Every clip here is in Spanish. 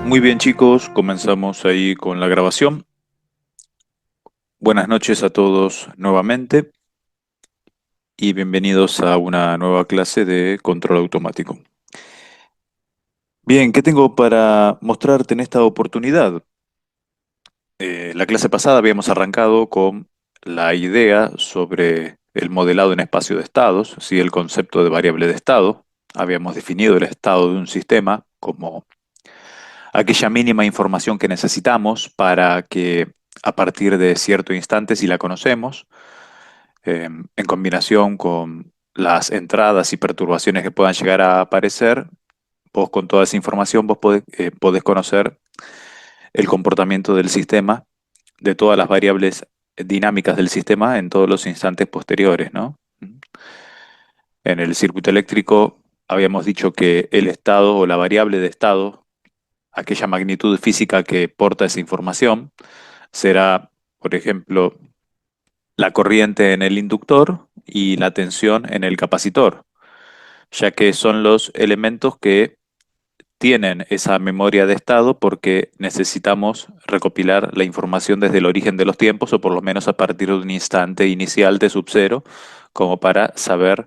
Muy bien, chicos, comenzamos ahí con la grabación. Buenas noches a todos nuevamente y bienvenidos a una nueva clase de control automático. Bien, ¿qué tengo para mostrarte en esta oportunidad? La clase pasada habíamos arrancado con la idea sobre el modelado en espacio de estados, ¿sí? El concepto de variable de estado. Habíamos definido el estado de un sistema como aquella mínima información que necesitamos para que a partir de cierto instante, si la conocemos, en combinación con las entradas y perturbaciones que puedan llegar a aparecer, vos con toda esa información vos podés conocer el comportamiento del sistema, de todas las variables dinámicas del sistema en todos los instantes posteriores, ¿no? En el circuito eléctrico habíamos dicho que el estado o la variable de estado, aquella magnitud física que porta esa información, será, por ejemplo, la corriente en el inductor y la tensión en el capacitor, ya que son los elementos que tienen esa memoria de estado porque necesitamos recopilar la información desde el origen de los tiempos o por lo menos a partir de un instante inicial de sub-cero, como para saber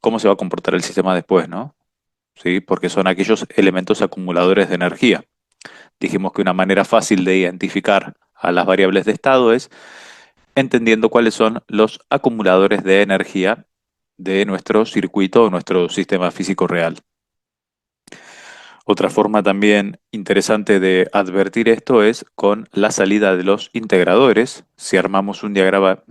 cómo se va a comportar el sistema después, ¿no? ¿Sí? Porque son aquellos elementos acumuladores de energía. Dijimos que una manera fácil de identificar a las variables de estado es entendiendo cuáles son los acumuladores de energía de nuestro circuito o nuestro sistema físico real. Otra forma también interesante de advertir esto es con la salida de los integradores. Si armamos un diagrama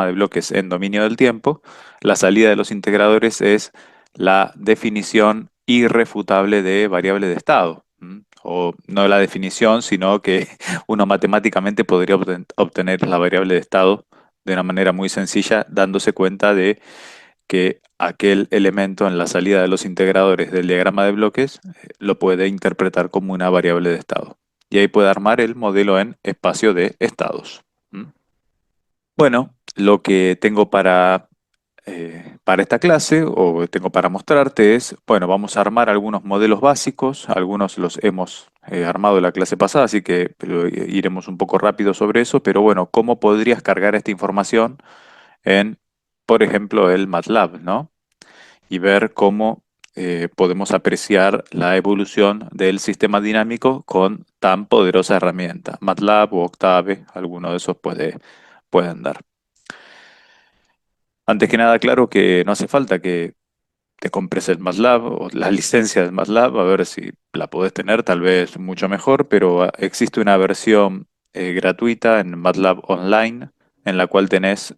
de bloques en dominio del tiempo, la salida de los integradores es la definición irrefutable de variable de estado. O no la definición, sino que uno matemáticamente podría obtener la variable de estado de una manera muy sencilla, dándose cuenta de que aquel elemento en la salida de los integradores del diagrama de bloques lo puede interpretar como una variable de estado. Y ahí puede armar el modelo en espacio de estados. ¿Mm? Bueno, lo que tengo para esta clase o tengo para mostrarte es, bueno, vamos a armar algunos modelos básicos, algunos los hemos armado en la clase pasada, así que iremos un poco rápido sobre eso, pero bueno, ¿cómo podrías cargar esta información en, por ejemplo, el MATLAB, ¿no? Y ver cómo podemos apreciar la evolución del sistema dinámico con tan poderosa herramienta. MATLAB o Octave, alguno de esos pueden dar. Antes que nada, claro que no hace falta que te compres el MATLAB o la licencia del MATLAB, a ver si la podés tener, tal vez mucho mejor, pero existe una versión gratuita en MATLAB Online en la cual tenés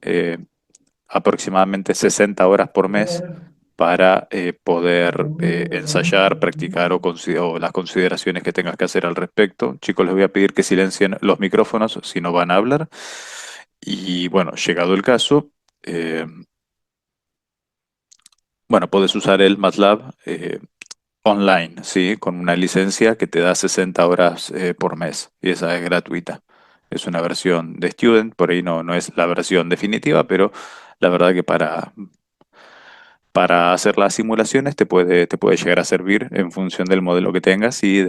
aproximadamente 60 horas por mes para poder ensayar, practicar o las consideraciones que tengas que hacer al respecto. Chicos, les voy a pedir que silencien los micrófonos si no van a hablar. Y bueno, llegado el caso, eh, bueno, puedes usar el MATLAB online, ¿sí? Con una licencia que te da 60 horas por mes y esa es gratuita. Es una versión de student, por ahí no es la versión definitiva, pero la verdad que para hacer las simulaciones te puede llegar a servir en función del modelo que tengas y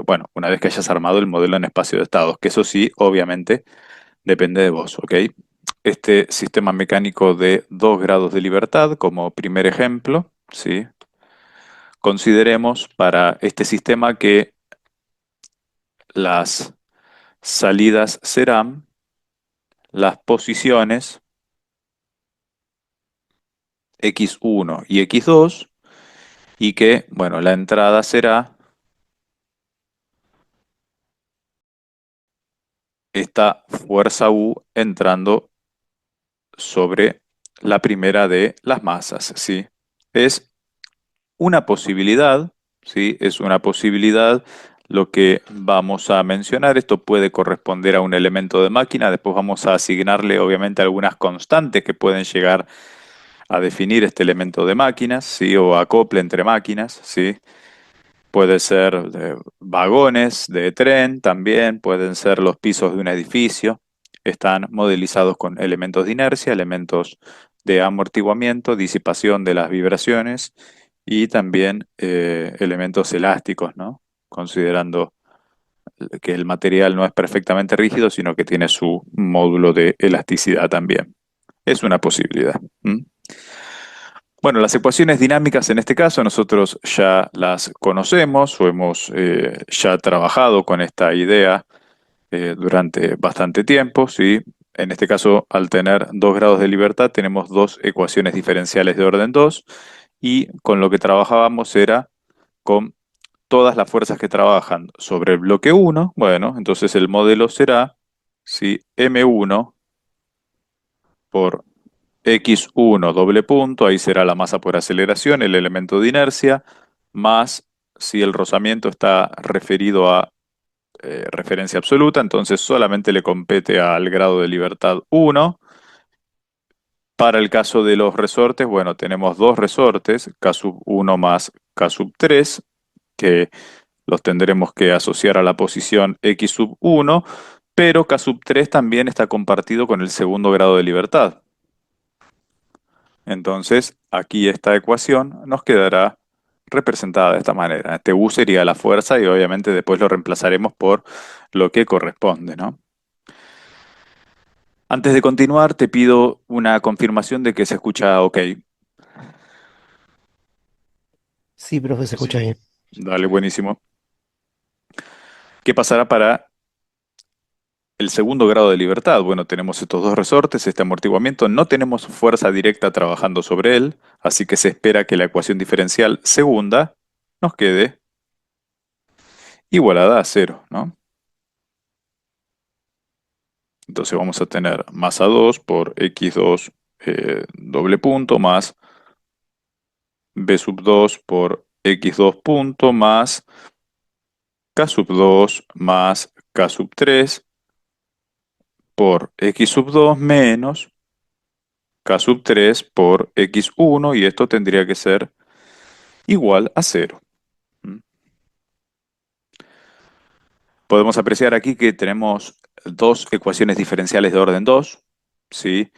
bueno, una vez que hayas armado el modelo en espacio de estados, que eso sí, obviamente, depende de vos, ¿ok? Este sistema mecánico de 2 grados de libertad, como primer ejemplo, ¿sí? Consideremos para este sistema que las salidas serán las posiciones x1 y x2 y que, bueno, la entrada será esta fuerza U entrando sobre la primera de las masas, ¿sí? Es una posibilidad, ¿sí? Es una posibilidad lo que vamos a mencionar. Esto puede corresponder a un elemento de máquina. Después vamos a asignarle, obviamente, algunas constantes que pueden llegar a definir este elemento de máquinas, ¿sí? O acople entre máquinas, ¿sí? Puede ser vagones de tren también, pueden ser los pisos de un edificio. Están modelizados con elementos de inercia, elementos de amortiguamiento, disipación de las vibraciones y también elementos elásticos, ¿no? considerando que el material no es perfectamente rígido, sino que tiene su módulo de elasticidad también. Es una posibilidad. ¿Mm? Bueno, las ecuaciones dinámicas en este caso nosotros ya las conocemos o hemos ya trabajado con esta idea durante bastante tiempo, ¿sí? En este caso, al tener 2 grados de libertad, tenemos dos ecuaciones diferenciales de orden 2 y con lo que trabajábamos era con todas las fuerzas que trabajan sobre el bloque uno. Bueno, entonces el modelo será, ¿sí? M1 por X1 doble punto, ahí será la masa por aceleración, el elemento de inercia, más si el rozamiento está referido a referencia absoluta, entonces solamente le compete al grado de libertad 1. Para el caso de los resortes, bueno, tenemos dos resortes, K sub 1 más K sub 3, que los tendremos que asociar a la posición X sub 1, pero K sub 3 también está compartido con el segundo grado de libertad. Entonces, aquí esta ecuación nos quedará representada de esta manera. Este U sería la fuerza y obviamente después lo reemplazaremos por lo que corresponde, ¿no? Antes de continuar, te pido una confirmación de que se escucha ok. Sí, profe, se escucha bien. Dale, buenísimo. ¿Qué pasará para el segundo grado de libertad? Bueno, tenemos estos dos resortes, este amortiguamiento, no tenemos fuerza directa trabajando sobre él, así que se espera que la ecuación diferencial segunda nos quede igualada a cero, ¿no? Entonces vamos a tener masa 2 por x2 doble punto más b sub 2 por x2 punto más k sub 2 más k sub 3 por x sub 2 menos k sub 3 por x1 y esto tendría que ser igual a cero. ¿Mm? Podemos apreciar aquí que tenemos dos ecuaciones diferenciales de orden 2, ¿sí?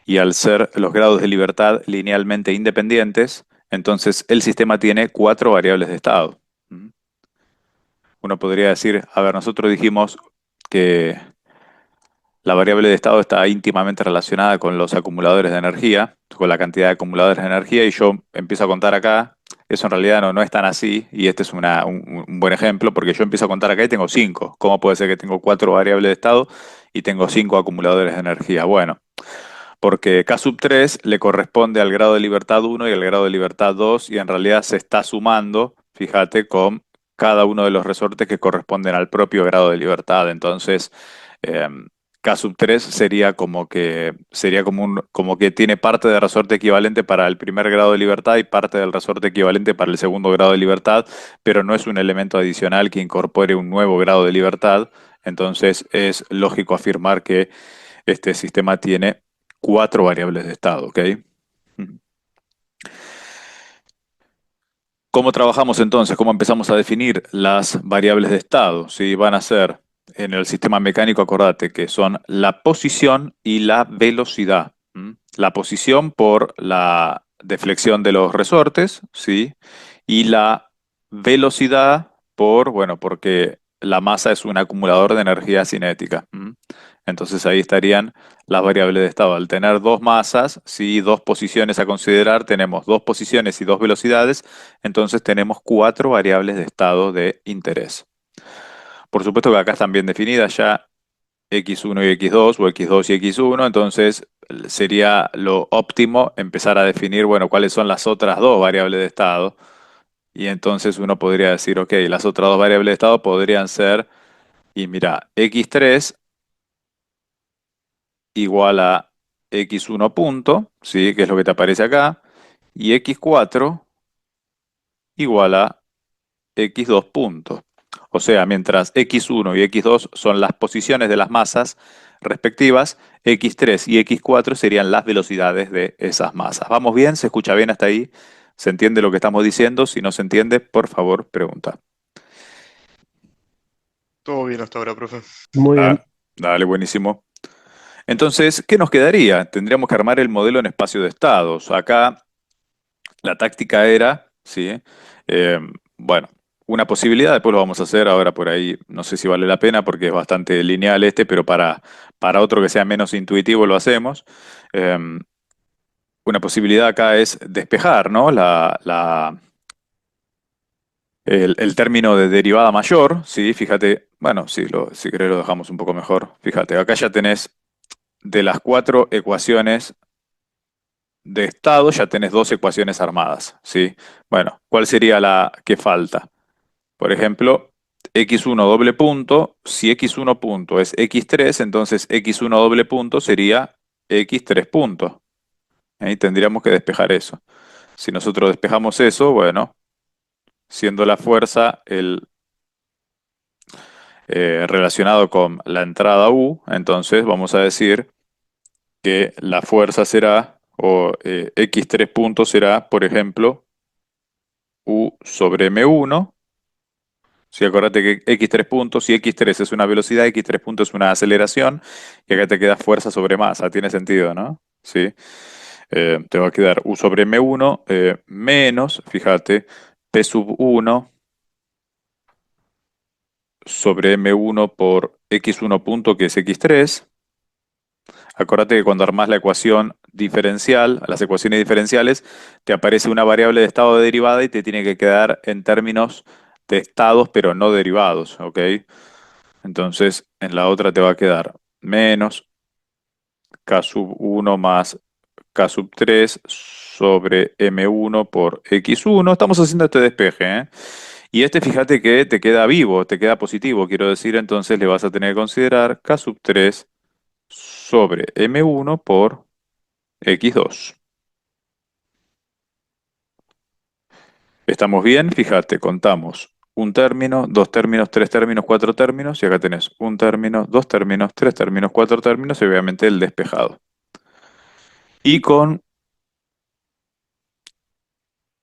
Y al ser los grados de libertad linealmente independientes, entonces el sistema tiene cuatro variables de estado. ¿Mm? Uno podría decir, a ver, nosotros dijimos que la variable de estado está íntimamente relacionada con los acumuladores de energía, con la cantidad de acumuladores de energía, y yo empiezo a contar acá. Eso en realidad no es tan así, y este es un buen ejemplo, porque yo empiezo a contar acá y tengo cinco. ¿Cómo puede ser que tengo cuatro variables de estado y tengo cinco acumuladores de energía? Bueno, porque K sub 3 le corresponde al grado de libertad 1 y al grado de libertad 2 y en realidad se está sumando, fíjate, con cada uno de los resortes que corresponden al propio grado de libertad. Entonces, eh, K sub 3 sería como que tiene parte de resorte equivalente para el primer grado de libertad y parte del resorte equivalente para el segundo grado de libertad, pero no es un elemento adicional que incorpore un nuevo grado de libertad. Entonces, es lógico afirmar que este sistema tiene cuatro variables de estado, ¿ok? ¿Cómo trabajamos entonces? ¿Cómo empezamos a definir las variables de estado? ¿Sí? Van a ser en el sistema mecánico, acordate que son la posición y la velocidad. ¿Mm? La posición por la deflexión de los resortes, ¿sí? Y la velocidad bueno, porque la masa es un acumulador de energía cinética. ¿Mm? Entonces ahí estarían las variables de estado. Al tener dos masas, sí, dos posiciones a considerar, tenemos dos posiciones y dos velocidades, entonces tenemos cuatro variables de estado de interés. Por supuesto que acá están bien definidas ya x1 y x2 o x2 y x1, entonces sería lo óptimo empezar a definir, bueno, cuáles son las otras dos variables de estado. Y entonces uno podría decir, ok, las otras dos variables de estado podrían ser, y mira, x3 igual a x1 punto, ¿sí? Que es lo que te aparece acá, y x4 igual a x2 punto. O sea, mientras x1 y x2 son las posiciones de las masas respectivas, x3 y x4 serían las velocidades de esas masas. ¿Vamos bien? ¿Se escucha bien hasta ahí? ¿Se entiende lo que estamos diciendo? Si no se entiende, por favor, pregunta. Todo bien hasta ahora, profe. Muy bien. Dale, buenísimo. Entonces, ¿qué nos quedaría? Tendríamos que armar el modelo en espacio de estados. Acá la táctica era, ¿sí? Eh, bueno, una posibilidad, después lo vamos a hacer ahora por ahí, no sé si vale la pena porque es bastante lineal este, pero para otro que sea menos intuitivo lo hacemos. Eh, una posibilidad acá es despejar, ¿no? El término de derivada mayor, ¿sí? Fíjate, bueno, si querés lo dejamos un poco mejor. Fíjate, acá ya tenés de las cuatro ecuaciones de estado, ya tenés dos ecuaciones armadas, ¿sí? Bueno, ¿cuál sería la que falta? Por ejemplo, x1 doble punto, si x1 punto es x3, entonces x1 doble punto sería x3 punto. Ahí tendríamos que despejar eso. Si nosotros despejamos eso, bueno, siendo la fuerza relacionado con la entrada U, entonces vamos a decir que la fuerza será, o x3 punto será, por ejemplo, U sobre m1. Sí, acuérdate que x3 puntos, si x3 es una velocidad, x3 puntos es una aceleración, y acá te queda fuerza sobre masa. Tiene sentido, ¿no? Sí. Te va a quedar u sobre m1 menos, fíjate, p sub 1 sobre m1 por x1 punto, que es x3. Acuérdate que cuando armás la ecuación diferencial, las ecuaciones diferenciales, te aparece una variable de estado de derivada y te tiene que quedar en términos de estados, pero no derivados, ¿ok? Entonces, en la otra te va a quedar menos k sub 1 más k sub 3 sobre m1 por x1. Estamos haciendo este despeje, ¿eh? Y este, fíjate que te queda vivo, te queda positivo, quiero decir, entonces le vas a tener que considerar k sub 3 sobre m1 por x2. ¿Estamos bien? Fíjate, contamos un término, dos términos, tres términos, cuatro términos, y acá tenés un término, dos términos, tres términos, cuatro términos, y obviamente el despejado. Y con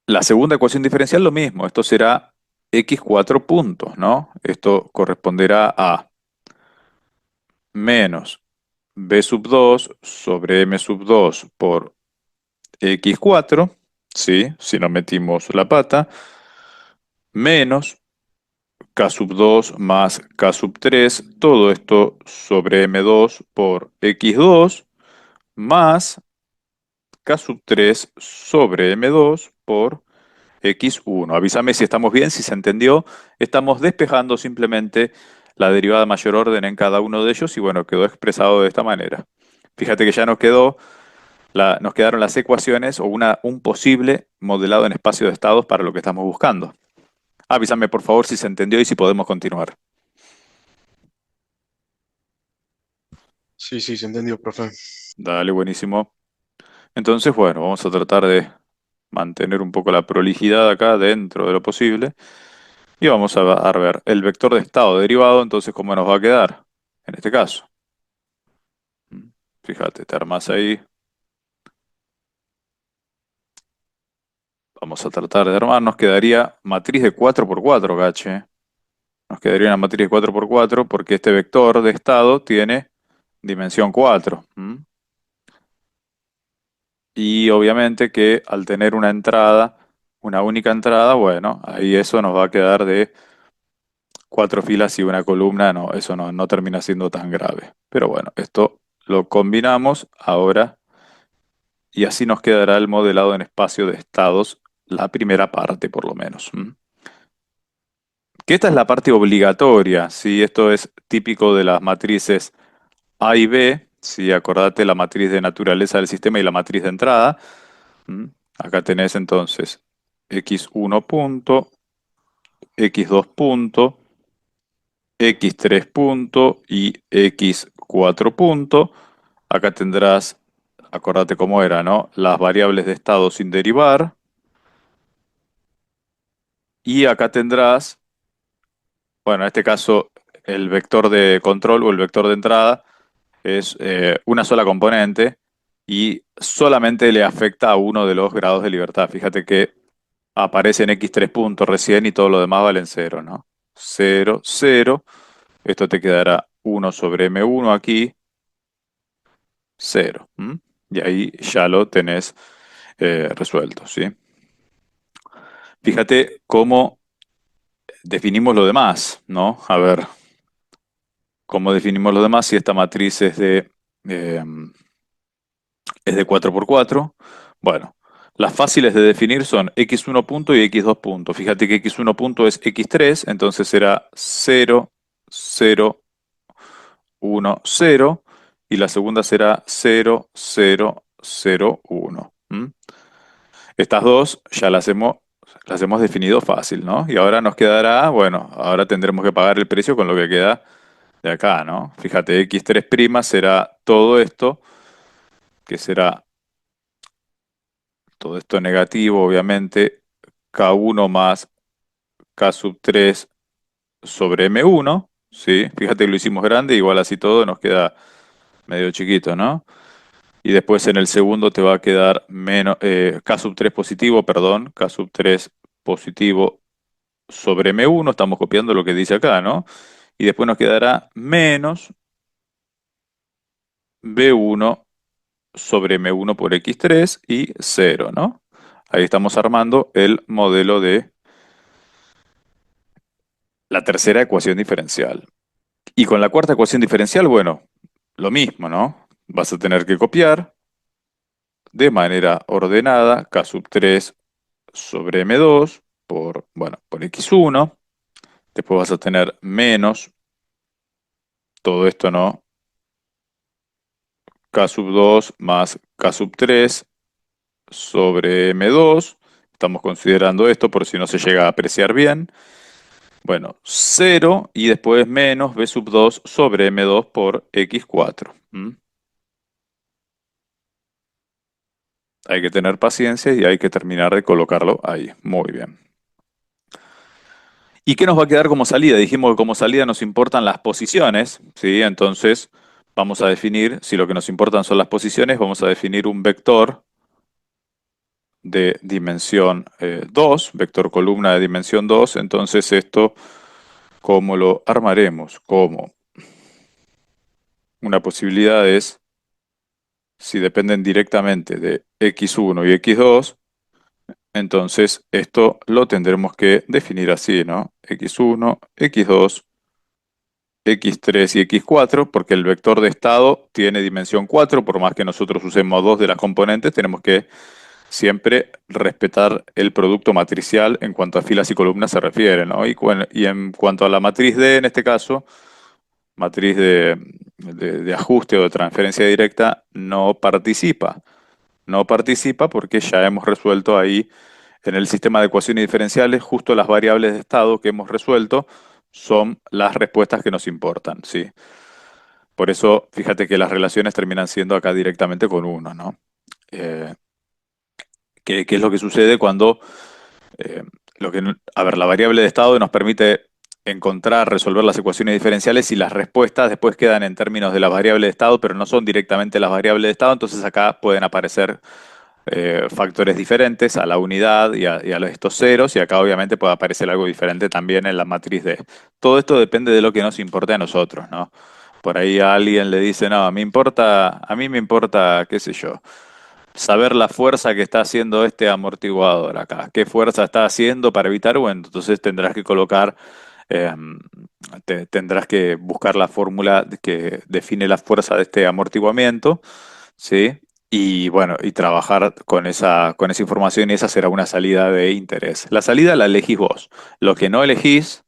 la segunda ecuación diferencial lo mismo, esto será x4 puntos, ¿no? Esto corresponderá a menos b sub 2 sobre m sub 2 por x4, ¿sí? Si no metimos la pata, menos k sub 2 más k sub 3, todo esto sobre m2 por x2, más k sub 3 sobre m2 por x1. Avísame si estamos bien, si se entendió. Estamos despejando simplemente la derivada de mayor orden en cada uno de ellos y bueno, quedó expresado de esta manera. Fíjate que ya nos quedaron las ecuaciones o un posible modelado en espacio de estados para lo que estamos buscando. Avísame por favor si se entendió y si podemos continuar. Sí, sí, se entendió, profe. Dale, buenísimo. Entonces, bueno, vamos a tratar de mantener un poco la prolijidad acá dentro de lo posible. Y vamos a ver el vector de estado derivado, entonces, ¿cómo nos va a quedar? En este caso. Fíjate, te armas ahí. Vamos a tratar de armar. Nos quedaría matriz de 4 por 4, gache. Nos quedaría una matriz de 4 por 4 porque este vector de estado tiene dimensión 4. Y obviamente que al tener una entrada, una única entrada, bueno, ahí eso nos va a quedar de cuatro filas y una columna. No, eso no termina siendo tan grave. Pero bueno, esto lo combinamos ahora y así nos quedará el modelado en espacio de estados, la primera parte por lo menos. Que esta es la parte obligatoria, ¿sí? Esto es típico de las matrices A y B, ¿sí? Acordate la matriz de naturaleza del sistema y la matriz de entrada. ¿Mm? Acá tenés entonces x1 punto, x2 punto, x3 punto y x4 punto. Acá tendrás, acordate cómo era, ¿no? Las variables de estado sin derivar. Y acá tendrás, bueno, en este caso, el vector de control o el vector de entrada es una sola componente y solamente le afecta a uno de los grados de libertad. Fíjate que aparece en x3 puntos recién y todo lo demás vale en cero, ¿no? Cero, cero. Esto te quedará uno sobre m1 aquí, cero. Y ahí ya lo tenés resuelto, ¿sí? Fíjate cómo definimos lo demás, ¿no? A ver, ¿cómo definimos lo demás si esta matriz eh, es de 4 por 4? Bueno, las fáciles de definir son x1 punto y x2 punto. Fíjate que x1 punto es x3, entonces será 0, 0, 1, 0, y la segunda será 0, 0, 0, 1. ¿Mm? Estas dos ya las hemos definido fácil, ¿no? Y ahora nos quedará, bueno, ahora tendremos que pagar el precio con lo que queda de acá,'¿no? Fíjate, x3' será que será todo esto negativo, obviamente, k1 más k sub 3 sobre m1, ¿sí? Fíjate que lo hicimos grande, igual así todo nos queda medio chiquito, ¿no? Y después en el segundo te va a quedar menos, k sub 3 positivo, perdón, k sub 3 positivo sobre m1, estamos copiando lo que dice acá, ¿no? Y después nos quedará menos b1 sobre m1 por x3 y 0, ¿no? Ahí estamos armando el modelo de la tercera ecuación diferencial. Y con la cuarta ecuación diferencial, bueno, lo mismo, ¿no? Vas a tener que copiar de manera ordenada k sub 3 sobre m2 por, bueno, por x1. Después vas a tener menos todo esto, ¿no? K sub 2 más K sub 3 sobre M2. Estamos considerando esto por si no se llega a apreciar bien. Bueno, 0 y después menos B sub 2 sobre M2 por X4. ¿Mm? Hay que tener paciencia y hay que terminar de colocarlo ahí. Muy bien. ¿Y qué nos va a quedar como salida? Dijimos que como salida nos importan las posiciones, ¿sí? Entonces vamos a definir, si lo que nos importan son las posiciones, vamos a definir un vector de dimensión 2, vector columna de dimensión 2. Entonces esto, ¿cómo lo armaremos? Como una posibilidad es, si dependen directamente de x1 y x2, entonces esto lo tendremos que definir así, ¿no? x1, x2, x3 y x4, porque el vector de estado tiene dimensión 4, por más que nosotros usemos dos de las componentes, tenemos que siempre respetar el producto matricial en cuanto a filas y columnas se refiere, ¿no? Y en cuanto a la matriz D, en este caso, matriz de ajuste o de transferencia directa, no participa. No participa porque ya hemos resuelto ahí en el sistema de ecuaciones diferenciales, justo las variables de estado que hemos resuelto son las respuestas que nos importan, ¿sí? Por eso, fíjate que las relaciones terminan siendo acá directamente con uno, ¿no? Eh, ¿qué es lo que sucede cuando a ver, la variable de estado nos permite encontrar, resolver las ecuaciones diferenciales y las respuestas después quedan en términos de la variable de estado, pero no son directamente las variables de estado, entonces acá pueden aparecer factores diferentes a la unidad y a estos ceros, y acá obviamente puede aparecer algo diferente también en la matriz D. Todo esto depende de lo que nos importe a nosotros, ¿no? Por ahí a alguien le dice, no, a mí me importa, qué sé yo, saber la fuerza que está haciendo este amortiguador acá. ¿Qué fuerza está haciendo para evitar? Bueno, entonces tendrás que colocar, eh, tendrás que buscar la fórmula que define la fuerza de este amortiguamiento, ¿sí? Y bueno, y trabajar con esa información y esa será una salida de interés. La salida la elegís vos. Lo que no elegís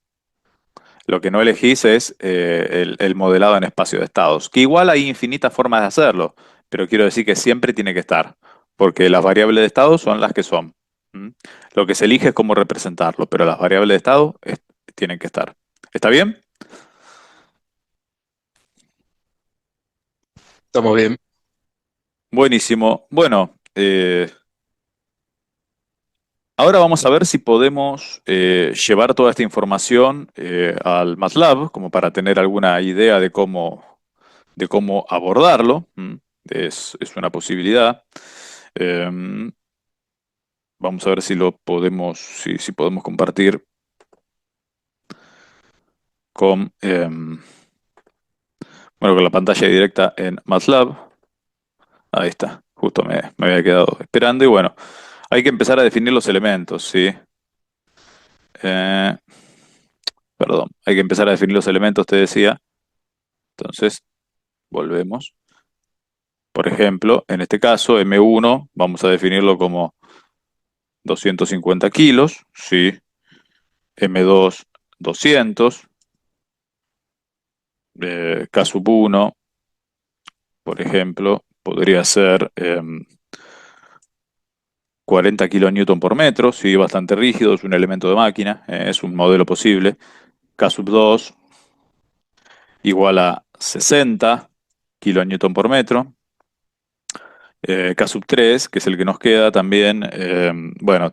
lo que no elegís es el modelado en espacio de estados, que igual hay infinitas formas de hacerlo, pero quiero decir que siempre tiene que estar, porque las variables de estado son las que son. ¿Mm? Lo que se elige es cómo representarlo, pero las variables de estado tienen que estar. ¿Está bien? Estamos bien. Buenísimo. Bueno, ahora vamos a ver si podemos llevar toda esta información al MATLAB, como para tener alguna idea de cómo abordarlo. Es una posibilidad. Eh, Vamos a ver si si podemos compartir con, bueno, con la pantalla directa en MATLAB. Ahí está, justo me había quedado esperando y bueno, hay que empezar a definir los elementos, ¿sí? Eh, perdón, hay que empezar a definir los elementos, te decía. Entonces, volvemos. Por ejemplo, en este caso, M1, vamos a definirlo como 250 kilos, ¿sí? M2, 200. K sub 1, por ejemplo, podría ser 40 kilonewton por metro, sí, bastante rígido, es un elemento de máquina, es un modelo posible. K sub 2 igual a 60 kilonewton por metro. K sub 3, que es el que nos queda también, bueno,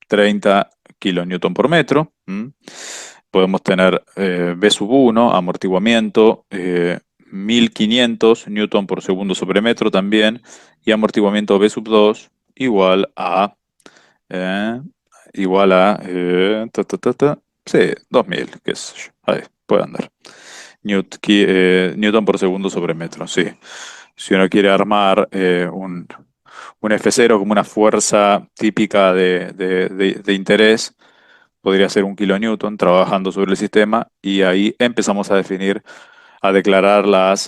30 kilonewton por metro. Podemos tener B sub 1, amortiguamiento, 1500 newton por segundo sobre metro también, y amortiguamiento B sub 2 igual a, eh, sí, 2000, qué sé yo, ahí, puede andar. Newton por segundo sobre metro, sí. Si uno quiere armar un F0 como una fuerza típica de interés, podría ser un kilonewton trabajando sobre el sistema y ahí empezamos a definir, a declarar las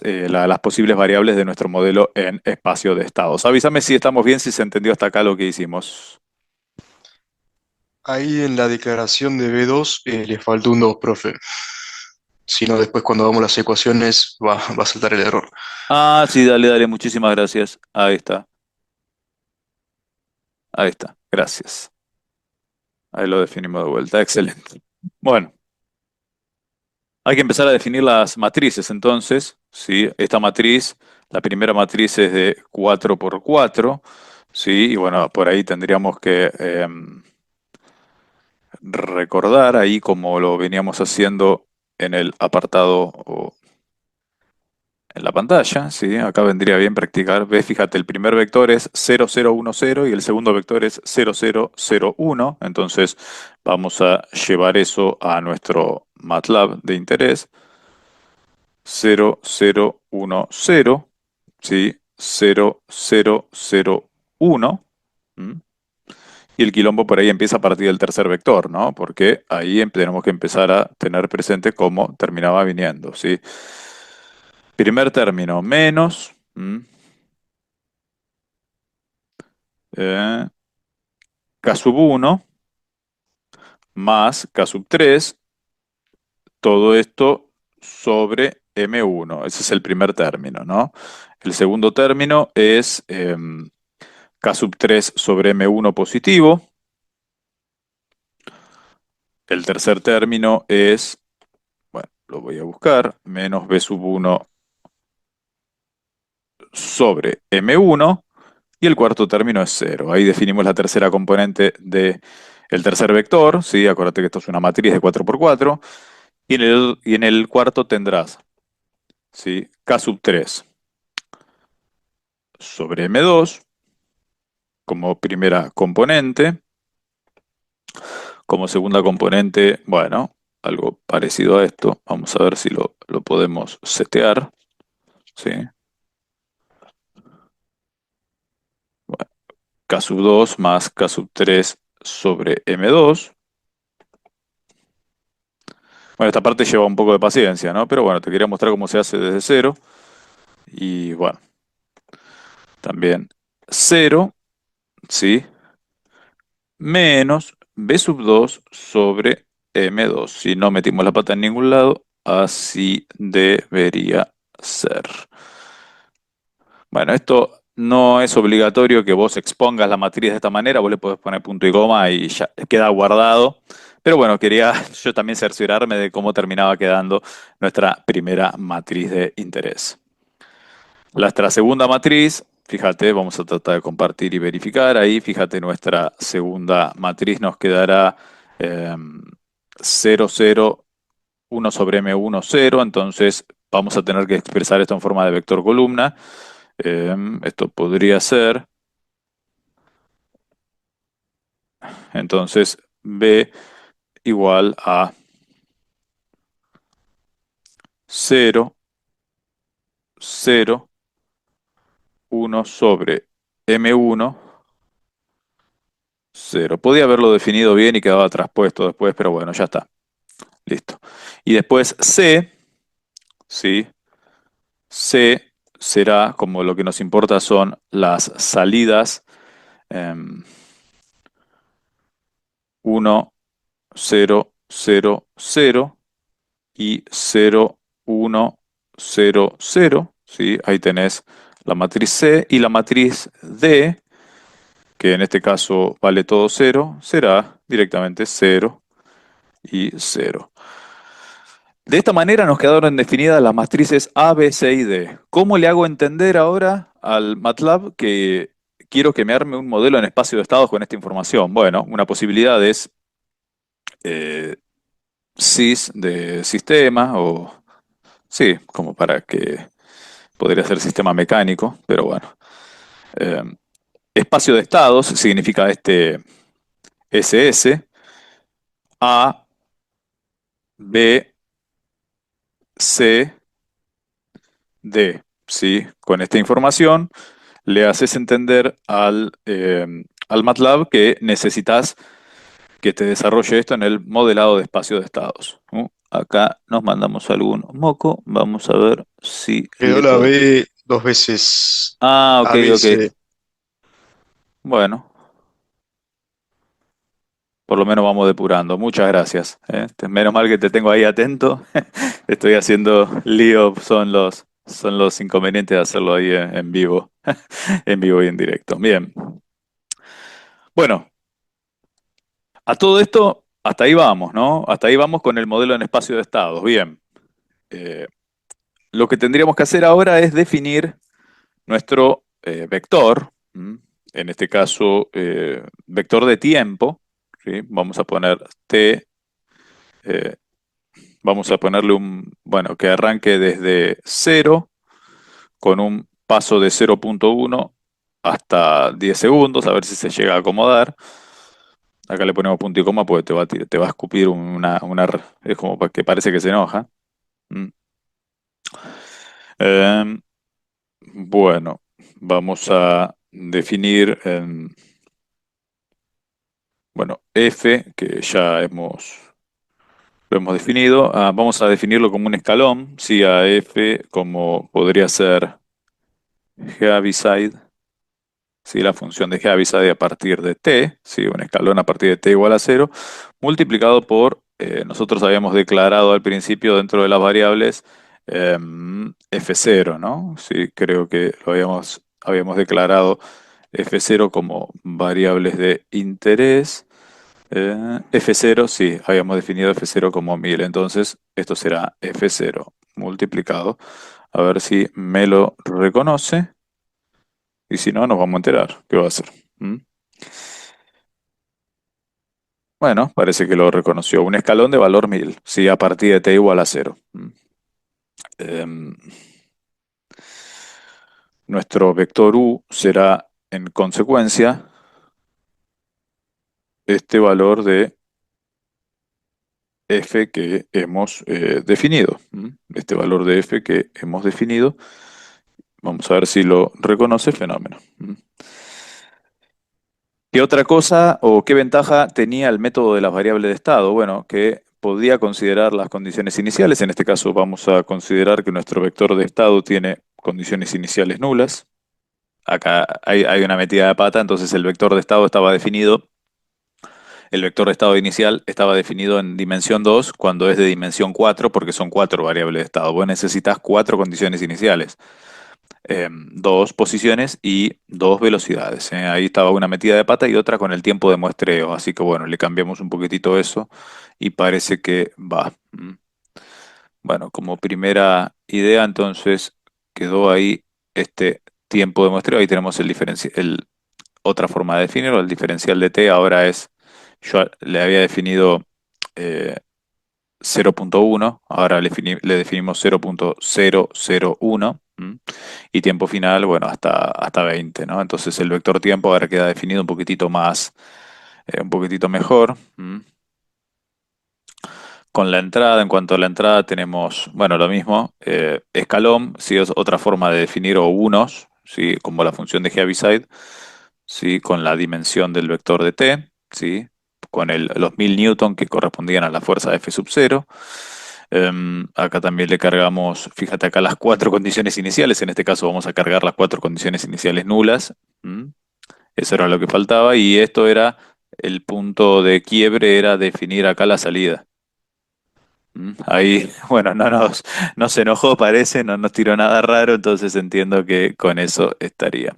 posibles variables de nuestro modelo en espacio de estados. Avísame si estamos bien, si se entendió hasta acá lo que hicimos. Ahí en la declaración de B2 le faltó un 2, profe. Si no, después cuando hagamos las ecuaciones va a saltar el error. Ah, sí, dale, dale, muchísimas gracias. Ahí está, gracias. Ahí lo definimos de vuelta, excelente. Bueno, hay que empezar a definir las matrices entonces, ¿sí? Esta matriz, la primera matriz es de 4 por 4, ¿sí? Y bueno, por ahí tendríamos que recordar ahí como lo veníamos haciendo en el apartado o en la pantalla, ¿sí? Acá vendría bien practicar. Ves, fíjate, el primer vector es 0010 y el segundo vector es 0001. Entonces vamos a llevar eso a nuestro MATLAB de interés. 0010, ¿sí? 0001. ¿Mm? Y el quilombo por ahí empieza a partir del tercer vector, ¿no? Porque ahí tenemos que empezar a tener presente cómo terminaba viniendo, ¿sí? Primer término, menos eh, K sub 1 más K sub 3, todo esto sobre M1. Ese es el primer término, ¿no? El segundo término es K sub 3 sobre M1 positivo. El tercer término es, bueno, lo voy a buscar, menos B sub 1 sobre M1. Y el cuarto término es cero. Ahí definimos la tercera componente del tercer vector, ¿sí? Acuérdate que esto es una matriz de 4 por 4. Y en el cuarto tendrás, ¿sí? K sub 3 sobre M2 como primera componente. Como segunda componente, bueno, algo parecido a esto. Vamos a ver si lo podemos setear, ¿sí? Bueno, K sub 2 más K sub 3 sobre M2. Bueno, esta parte lleva un poco de paciencia, ¿no? Pero bueno, te quería mostrar cómo se hace desde cero. Y bueno, también cero, ¿sí? Menos B sub 2 sobre M2. Si no metimos la pata en ningún lado, así debería ser. Bueno, esto no es obligatorio que vos expongas la matriz de esta manera, vos le podés poner punto y coma y ya queda guardado. Pero bueno, quería yo también cerciorarme de cómo terminaba quedando nuestra primera matriz de interés. Nuestra segunda matriz, fíjate, vamos a tratar de compartir y verificar. Ahí, fíjate, nuestra segunda matriz nos quedará 0, 0, 1 sobre M1, 0. Entonces vamos a tener que expresar esto en forma de vector columna. Esto podría ser, entonces, B igual a 0, 0, 1 sobre M1, 0. Podía haberlo definido bien y quedaba traspuesto después, pero bueno, ya está. Listo. Y después C, ¿sí? C será, como lo que nos importa son las salidas 1, 0, 0, 0 y 0, 1, 0, 0, ¿sí? Ahí tenés la matriz C y la matriz D, que en este caso vale todo cero, será directamente cero y cero. De esta manera nos quedaron definidas las matrices A, B, C y D. ¿Cómo le hago entender ahora al MATLAB que quiero que me arme un modelo en espacio de estados con esta información? Bueno, una posibilidad es eh, sys de sistema o sí, como para que podría ser sistema mecánico, pero bueno. Eh, Espacio de estados significa este SS, A, B, C, D. ¿Sí? Con esta información le haces entender al MATLAB que necesitas que te desarrolle esto en el modelado de espacio de estados. Acá nos mandamos algún moco. Vamos a ver si Quedó le la puedo. B dos veces Ah, ok, A, B, ok. C. Bueno, por lo menos vamos depurando. Muchas gracias. Menos mal que te tengo ahí atento. Estoy haciendo lío, son los inconvenientes de hacerlo ahí en vivo, en vivo y en directo. Bien. Bueno, a todo esto, hasta ahí vamos, ¿no? Hasta ahí vamos con el modelo en espacio de estados. Bien. Eh, lo que tendríamos que hacer ahora es definir nuestro vector, ¿m? En este caso, vector de tiempo, ¿sí? Vamos a poner t, eh, vamos a ponerle bueno, que arranque desde cero con un paso de 0,1 hasta 10 segundos, a ver si se llega a acomodar. Acá le ponemos punto y coma porque te va a escupir es como que parece que se enoja. ¿M? Em, bueno, vamos a definir, bueno, f, que ya lo hemos definido. Vamos a definirlo como un escalón, sí, a f como podría ser Heaviside, sí, la función de Heaviside a partir de t, sí, un escalón a partir de t igual a cero, multiplicado por, nosotros habíamos declarado al principio dentro de las variables f0, ¿no? Sí, creo que habíamos declarado f0 como variables de interés. F0, sí, habíamos definido F0 como 1000, entonces esto será F0 multiplicado. A ver si me lo reconoce. Y si no, nos vamos a enterar. ¿Qué va a hacer? ¿Mm? Bueno, parece que lo reconoció. Un escalón de valor 1000. Sí, a partir de t igual a cero. Em, Nuestro vector u será, en consecuencia, este valor de f que hemos definido. Este valor de f que hemos definido. Vamos a ver si lo reconoce. Fenómeno. ¿Qué otra cosa o qué ventaja tenía el método de las variables de estado? Bueno, que podía considerar las condiciones iniciales. En este caso vamos a considerar que nuestro vector de estado tiene condiciones iniciales nulas. Acá hay una metida de pata, entonces el vector de estado estaba definido. El vector de estado inicial estaba definido en dimensión 2 cuando es de dimensión 4 porque son cuatro variables de estado. Vos necesitas cuatro condiciones iniciales. Dos posiciones y dos velocidades. Ahí estaba una metida de pata y otra con el tiempo de muestreo. Así que bueno, le cambiamos un poquitito eso y parece que va. Bueno, como primera idea, entonces quedó ahí este tiempo de muestreo. Ahí tenemos otra forma de definirlo. El diferencial de t ahora yo le había definido eh, 0,1, ahora le definimos 0,001. Y tiempo final, bueno, hasta 20, ¿no? Entonces el vector tiempo ahora queda definido un poquitito más, un poquitito mejor. Con la entrada, en cuanto a la entrada tenemos, bueno, lo mismo, escalón, sí, es otra forma de definir, o unos, sí, como la función de Heaviside, sí, con la dimensión del vector de t, sí, con los 1000 newton que correspondían a la fuerza F sub 0. Acá también le cargamos, fíjate acá las cuatro condiciones iniciales, en este caso vamos a cargar las cuatro condiciones iniciales nulas. ¿Mm? Eso era lo que faltaba y esto era el punto de quiebre, era definir acá la salida. Ahí, bueno, no se enojó, parece, no nos tiró nada raro, entonces entiendo que con eso estaría.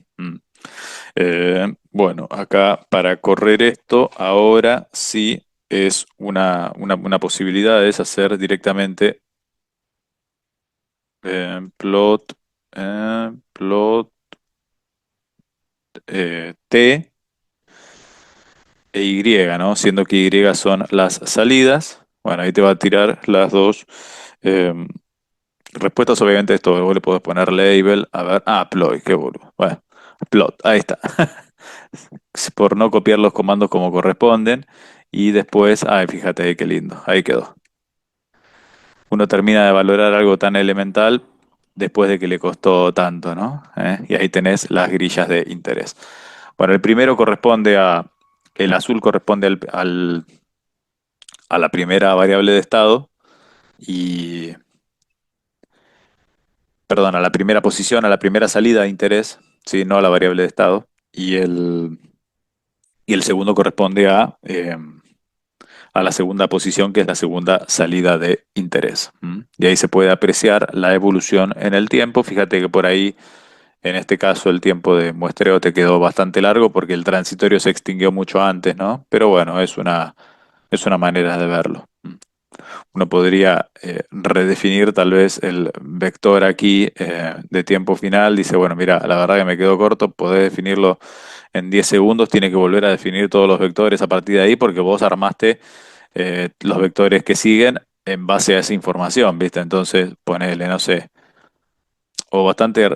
Bueno, acá para correr esto, ahora sí es una posibilidad, es hacer directamente plot, T e Y, ¿no? Siendo que Y son las salidas. Bueno, ahí te va a tirar las dos. eh, Respuestas, obviamente, esto vos le podés poner label, a ver, plot, qué boludo. Bueno, plot, ahí está. Por no copiar los comandos como corresponden. Y después, ay, fíjate ahí qué lindo, ahí quedó. Uno termina de valorar algo tan elemental después de que le costó tanto, ¿no? Y ahí tenés las grillas de interés. Bueno, el primero corresponde el azul corresponde a la primera variable de estado y, perdón, a la primera posición, a la primera salida de interés, ¿sí? No a la variable de estado. Y el segundo corresponde a la segunda posición, que es la segunda salida de interés. Y ahí se puede apreciar la evolución en el tiempo. Fíjate que por ahí, en este caso, el tiempo de muestreo te quedó bastante largo porque el transitorio se extinguió mucho antes, ¿no? Pero bueno, es una manera de verlo. Uno podría redefinir tal vez el vector aquí de tiempo final. Dice, bueno, mira, la verdad que me quedó corto, podés definirlo en 10 segundos, tiene que volver a definir todos los vectores a partir de ahí porque vos armaste los vectores que siguen en base a esa información, ¿viste? Entonces, ponele, no sé, o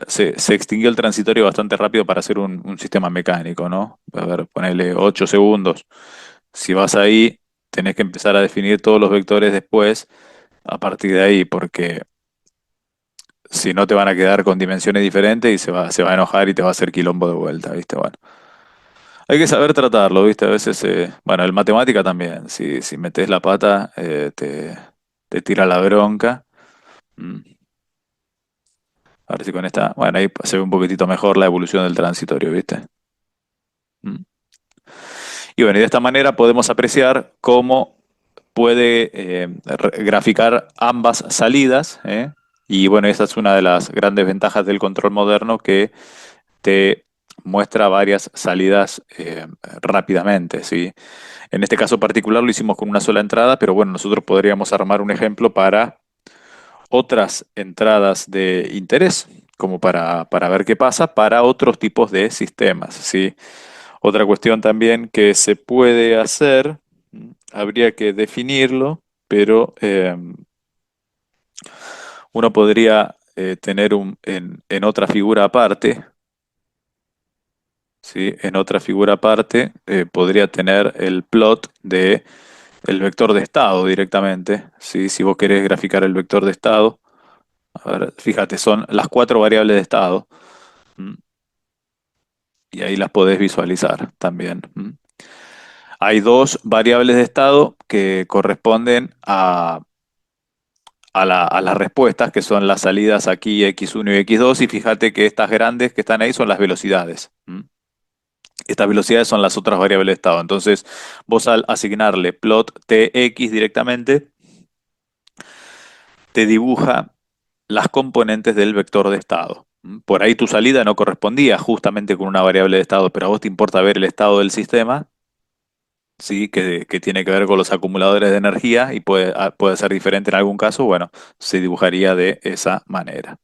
se extinguió el transitorio bastante rápido para hacer un sistema mecánico, ¿no? A ver, ponele 8 segundos. Si vas ahí, tenés que empezar a definir todos los vectores después a partir de ahí, porque si no te van a quedar con dimensiones diferentes y se va a enojar y te va a hacer quilombo de vuelta, ¿viste? Bueno, hay que saber tratarlo, ¿viste? A veces, bueno, el matemática también, si metes la pata, te tira la bronca. Mm. A ver si con esta, bueno, ahí se ve un poquitito mejor la evolución del transitorio, ¿viste? Mm. Y bueno, y de esta manera podemos apreciar cómo puede graficar ambas salidas, ¿eh? Y bueno, esa es una de las grandes ventajas del control moderno que te muestra varias salidas rápidamente, ¿sí? En este caso particular lo hicimos con una sola entrada, pero bueno, nosotros podríamos armar un ejemplo para otras entradas de interés, como para ver qué pasa para otros tipos de sistemas, ¿sí? Otra cuestión también que se puede hacer, habría que definirlo, pero uno podría tener en otra figura aparte, ¿sí? En otra figura aparte podría tener el plot de el vector de estado directamente, ¿sí? Si vos querés graficar el vector de estado, a ver, fíjate, son las cuatro variables de estado, ¿m? Y ahí las podés visualizar también. Hay dos variables de estado que corresponden a las respuestas, que son las salidas aquí x1 y x2, y fíjate que estas grandes que están ahí son las velocidades. Estas velocidades son las otras variables de estado. Entonces, vos al asignarle plot tx directamente, te dibuja las componentes del vector de estado. Por ahí tu salida no correspondía justamente con una variable de estado, pero a vos te importa ver el estado del sistema, ¿sí? Que tiene que ver con los acumuladores de energía y puede ser diferente en algún caso. Bueno, se dibujaría de esa manera.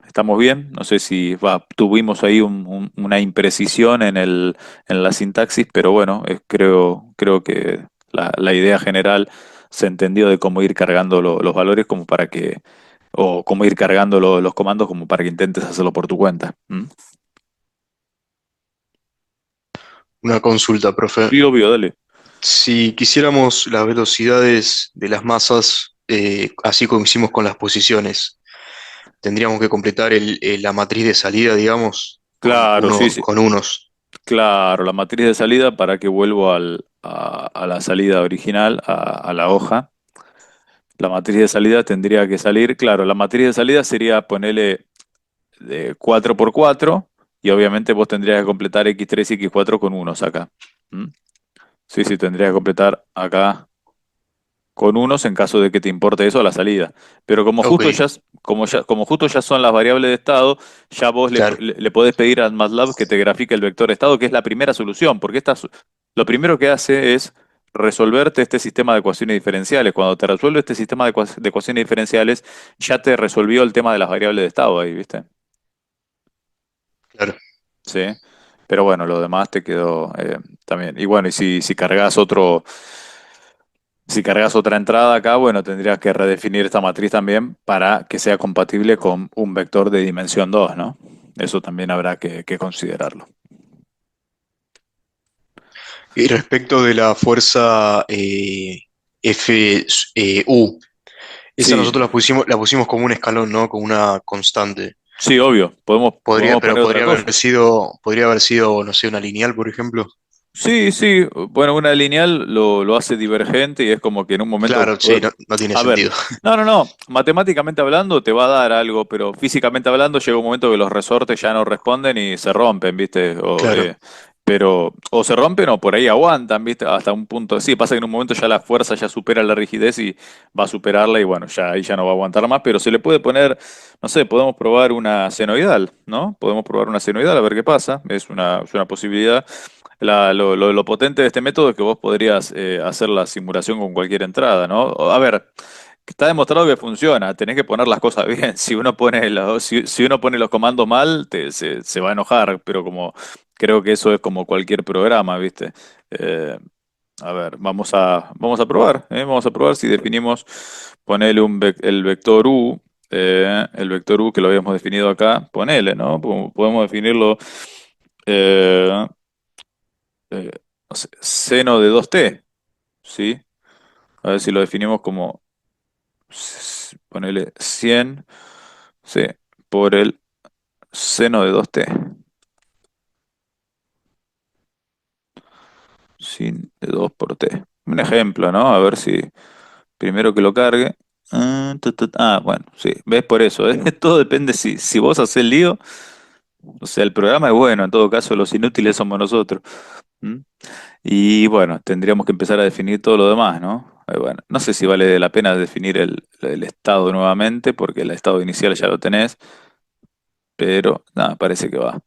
¿Estamos bien? No sé si tuvimos ahí una imprecisión en la sintaxis, pero bueno, creo que la idea general se entendió de cómo ir cargando los valores como para o cómo ir cargando los comandos como para que intentes hacerlo por tu cuenta. Una consulta, profe. Sí, obvio, dale. Si quisiéramos las velocidades de las masas, así como hicimos con las posiciones, tendríamos que completar la matriz de salida, digamos, con Claro, sí, sí. con unos. Claro, la matriz de salida para que vuelvo a la salida original, a la hoja. La matriz de salida tendría que salir, claro, la matriz de salida sería ponerle de 4 por 4 y obviamente vos tendrías que completar x3 y x4 con unos acá. ¿Mm? Sí, sí, tendrías que completar acá con unos en caso de que te importe eso a la salida. Pero como Ok, justo como justo ya son las variables de estado, ya vos claro, le podés pedir a MATLAB que te grafique el vector de estado, que es la primera solución, porque lo primero que hace es resolverte este sistema de ecuaciones diferenciales. Cuando te resuelve este sistema de ecuaciones diferenciales, ya te resolvió el tema de las variables de estado ahí, ¿viste? claro. Sí. Pero bueno, lo demás te quedó también. Y bueno, y si cargas otro. Si cargas otra entrada acá, bueno, tendrías que redefinir esta matriz también para que sea compatible con un vector de dimensión 2, ¿no? Eso también habrá que considerarlo. Y respecto de la fuerza FU, esa Sí, nosotros la pusimos como un escalón, ¿no? Como una constante. sí, obvio. Podemos Pero poner otra cosa. podría haber sido, no sé, una lineal, por ejemplo. Sí, sí. Bueno, una lineal lo hace divergente y es como que en un momento. Claro, sí, no, no tiene A ver, sentido. no. Matemáticamente hablando te va a dar algo, pero físicamente hablando llega un momento que los resortes ya no responden y se rompen, ¿viste? Claro, Pero, o se rompen o por ahí aguantan, ¿viste? Hasta un punto. Sí, pasa que en un momento ya la fuerza ya supera la rigidez y va a superarla y bueno, ya ahí ya no va a aguantar más, pero se le puede poner, no sé, podemos probar una senoidal, ¿no? Podemos probar una senoidal a ver qué pasa. Es una posibilidad. Lo potente de este método es que vos podrías hacer la simulación con cualquier entrada, ¿no? A ver, está demostrado que funciona, tenés que poner las cosas bien. Si uno pone los comandos mal, se va a enojar, pero como creo que eso es como cualquier programa, ¿viste? Eh, a ver, vamos a probar, ¿eh? Vamos a probar si definimos, ponele el vector U que lo habíamos definido acá, ponele, ¿no? Podemos definirlo. eh, eh, no sé, seno de 2t, ¿sí? A ver si lo definimos como, ponele 100, sí, por el seno de 2t, sin de 2 por t. Un ejemplo, ¿no? A ver si primero que lo cargue. Bueno, sí, ves por eso, ¿eh? Todo depende si vos haces el lío, o sea, el programa es bueno, en todo caso los inútiles somos nosotros. ¿M? Y bueno, tendríamos que empezar a definir todo lo demás, ¿no? Bueno, no sé si vale la pena definir el estado nuevamente, porque el estado inicial ya lo tenés, pero nada, parece que va.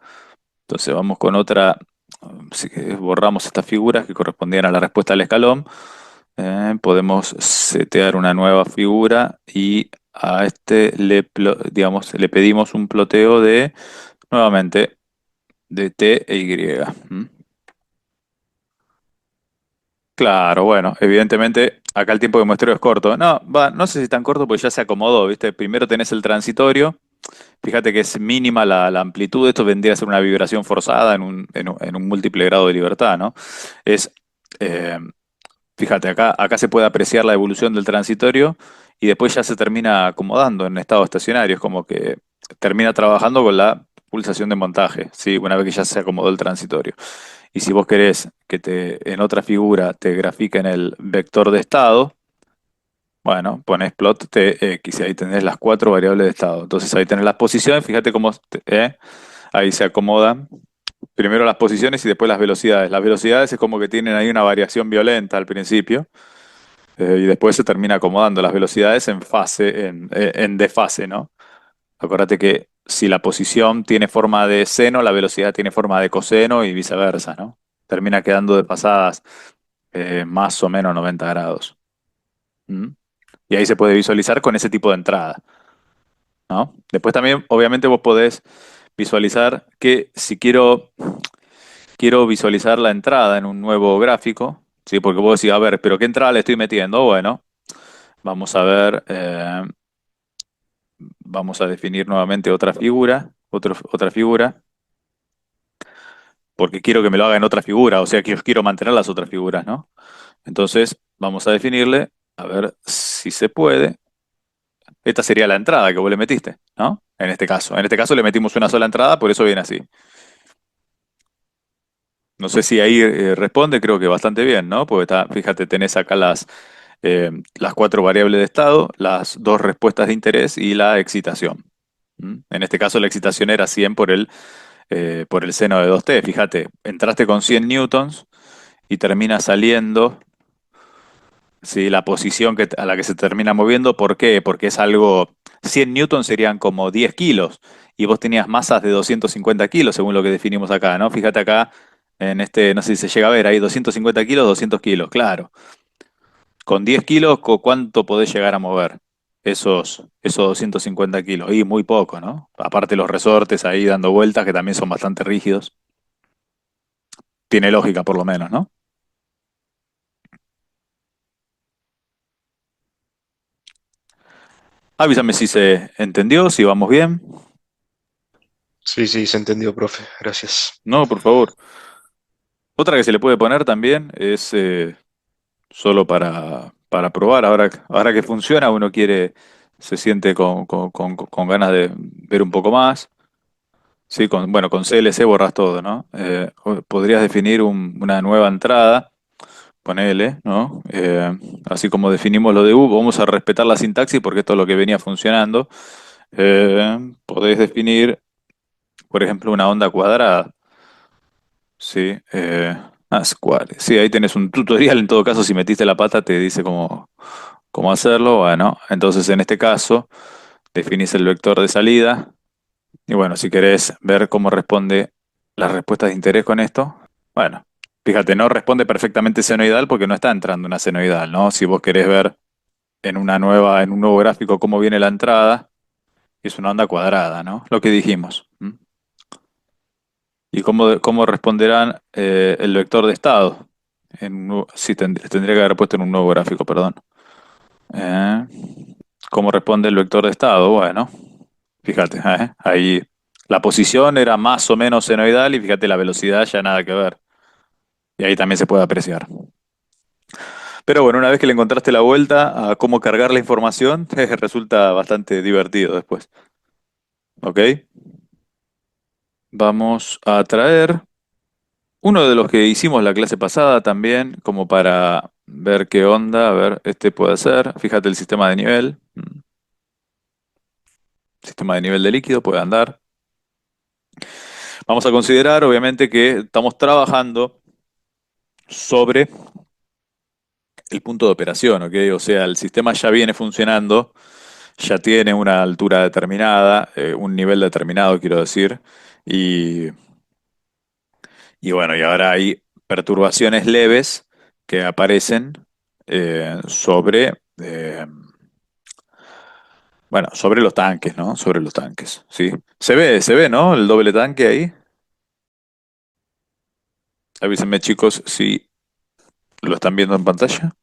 Entonces vamos con otra, así que borramos estas figuras que correspondían a la respuesta al escalón. Podemos setear una nueva figura y a este digamos, le pedimos un ploteo de, nuevamente, de T e Y. ¿M? Claro, bueno, evidentemente acá el tiempo de muestreo es corto. No, no sé si tan corto porque ya se acomodó, ¿viste? Primero tenés el transitorio, fíjate que es mínima la amplitud, esto vendría a ser una vibración forzada en un múltiple grado de libertad, ¿no? Es, eh, fíjate, acá se puede apreciar la evolución del transitorio y después ya se termina acomodando en estado estacionario, es como que termina trabajando con la pulsación de montaje, ¿sí? Una vez que ya se acomodó el transitorio. Y si vos querés que en otra figura te grafiquen el vector de estado, bueno, pones plot tx y ahí tenés las cuatro variables de estado. Entonces ahí tenés las posiciones, fíjate cómo ahí se acomodan primero las posiciones y después las velocidades. Las velocidades es como que tienen ahí una variación violenta al principio y después se termina acomodando las velocidades en fase, en desfase, ¿no? Acuérdate que si la posición tiene forma de seno, la velocidad tiene forma de coseno y viceversa, ¿no? Termina quedando desfasadas más o menos 90 grados. ¿Mm? Y ahí se puede visualizar con ese tipo de entrada, ¿no? Después también, obviamente, vos podés visualizar que si quiero visualizar la entrada en un nuevo gráfico, ¿sí? Porque vos decís, a ver, pero ¿qué entrada le estoy metiendo? Bueno, vamos a ver, vamos a definir nuevamente otra figura, porque quiero que me lo haga en otra figura, o sea que yo quiero mantener las otras figuras, ¿no? Entonces, vamos a definirle, a ver si se puede. Esta sería la entrada que vos le metiste, ¿no? En este caso. En este caso le metimos una sola entrada, por eso viene así. No sé si ahí responde, creo que bastante bien, ¿no? Porque fíjate, tenés acá las cuatro variables de estado, las dos respuestas de interés y la excitación. ¿Mm? En este caso la excitación era 100 por el seno de 2t. Fíjate, entraste con 100 newtons y termina saliendo, ¿sí? La posición a la que se termina moviendo. ¿Por qué? Porque es algo, 100 newtons serían como 10 kilos y vos tenías masas de 250 kilos, según lo que definimos acá, ¿no? Fíjate acá, en este, no sé si se llega a ver, ahí 250 kilos, 200 kilos, claro. Con 10 kilos, ¿cuánto podés llegar a mover esos 250 kilos? Y muy poco, ¿no? Aparte los resortes ahí dando vueltas, que también son bastante rígidos. Tiene lógica, por lo menos, ¿no? Avísame si se entendió, si vamos bien. Sí, sí, se entendió, profe. Gracias. No, por favor. Otra que se le puede poner también es solo para probar. Ahora que funciona, uno se siente con ganas de ver un poco más. Sí, bueno, con CLC borras todo, ¿no? Podrías definir una nueva entrada, ponele, ¿no? Así como definimos lo de U, vamos a respetar la sintaxis porque esto es lo que venía funcionando. Podés definir, por ejemplo, una onda cuadrada. Sí, sí, ahí tenés un tutorial. En todo caso, si metiste la pata, te dice cómo hacerlo. Bueno, entonces en este caso, definís el vector de salida. Y bueno, si querés ver cómo responde las respuestas de interés con esto, bueno, fíjate, no responde perfectamente senoidal porque no está entrando una senoidal, ¿no? Si vos querés ver en un nuevo gráfico cómo viene la entrada, es una onda cuadrada, ¿no? Lo que dijimos. ¿M? ¿Y cómo responderán el vector de estado? Sí, tendría que haber puesto en un nuevo gráfico, perdón. Eh, ¿Cómo responde el vector de estado? Bueno, fíjate, ahí la posición era más o menos senoidal y fíjate la velocidad ya nada que ver. Y ahí también se puede apreciar. Pero bueno, una vez que le encontraste la vuelta a cómo cargar la información, resulta bastante divertido después. ¿Ok? Vamos a traer uno de los que hicimos la clase pasada también, como para ver qué onda. A ver, este puede ser. Fíjate el sistema de nivel. Sistema de nivel de líquido puede andar. Vamos a considerar, obviamente, que estamos trabajando sobre el punto de operación, ¿ok? O sea, el sistema ya viene funcionando, ya tiene una altura determinada, un nivel determinado, quiero decir, y, y bueno, y ahora hay perturbaciones leves que aparecen bueno, sobre los tanques, ¿no? Sobre los tanques, ¿sí? Se ve, ¿no? El doble tanque ahí. Avísenme, chicos, si lo están viendo en pantalla.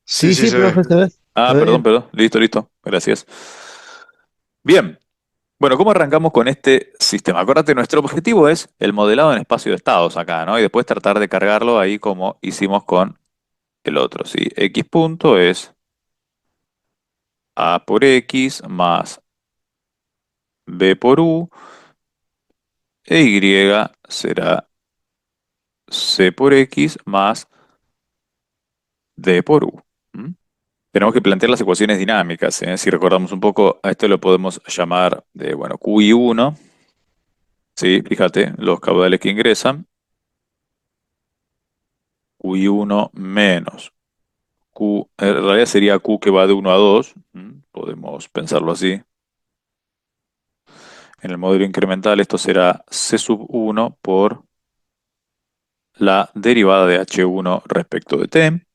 Sí, Sí, sí, sí, se ve. profe, se Ah, ve perdón, bien. perdón. Listo, listo. Gracias. Bien. Bueno, ¿cómo arrancamos con este sistema? Acuérdate, nuestro objetivo es el modelado en espacio de estados acá, ¿no? Y después tratar de cargarlo ahí como hicimos con el otro, ¿sí? X punto es A por X más B por U e Y será C por X más D por U. ¿Mm? Tenemos que plantear las ecuaciones dinámicas, ¿eh? Si recordamos un poco, a esto lo podemos llamar de, bueno, QI1, ¿sí? Fíjate, los caudales que ingresan, QI1 menos Q, en realidad sería Q que va de 1 a 2. Podemos pensarlo así. En el modelo incremental esto será C sub 1 por la derivada de H1 respecto de T.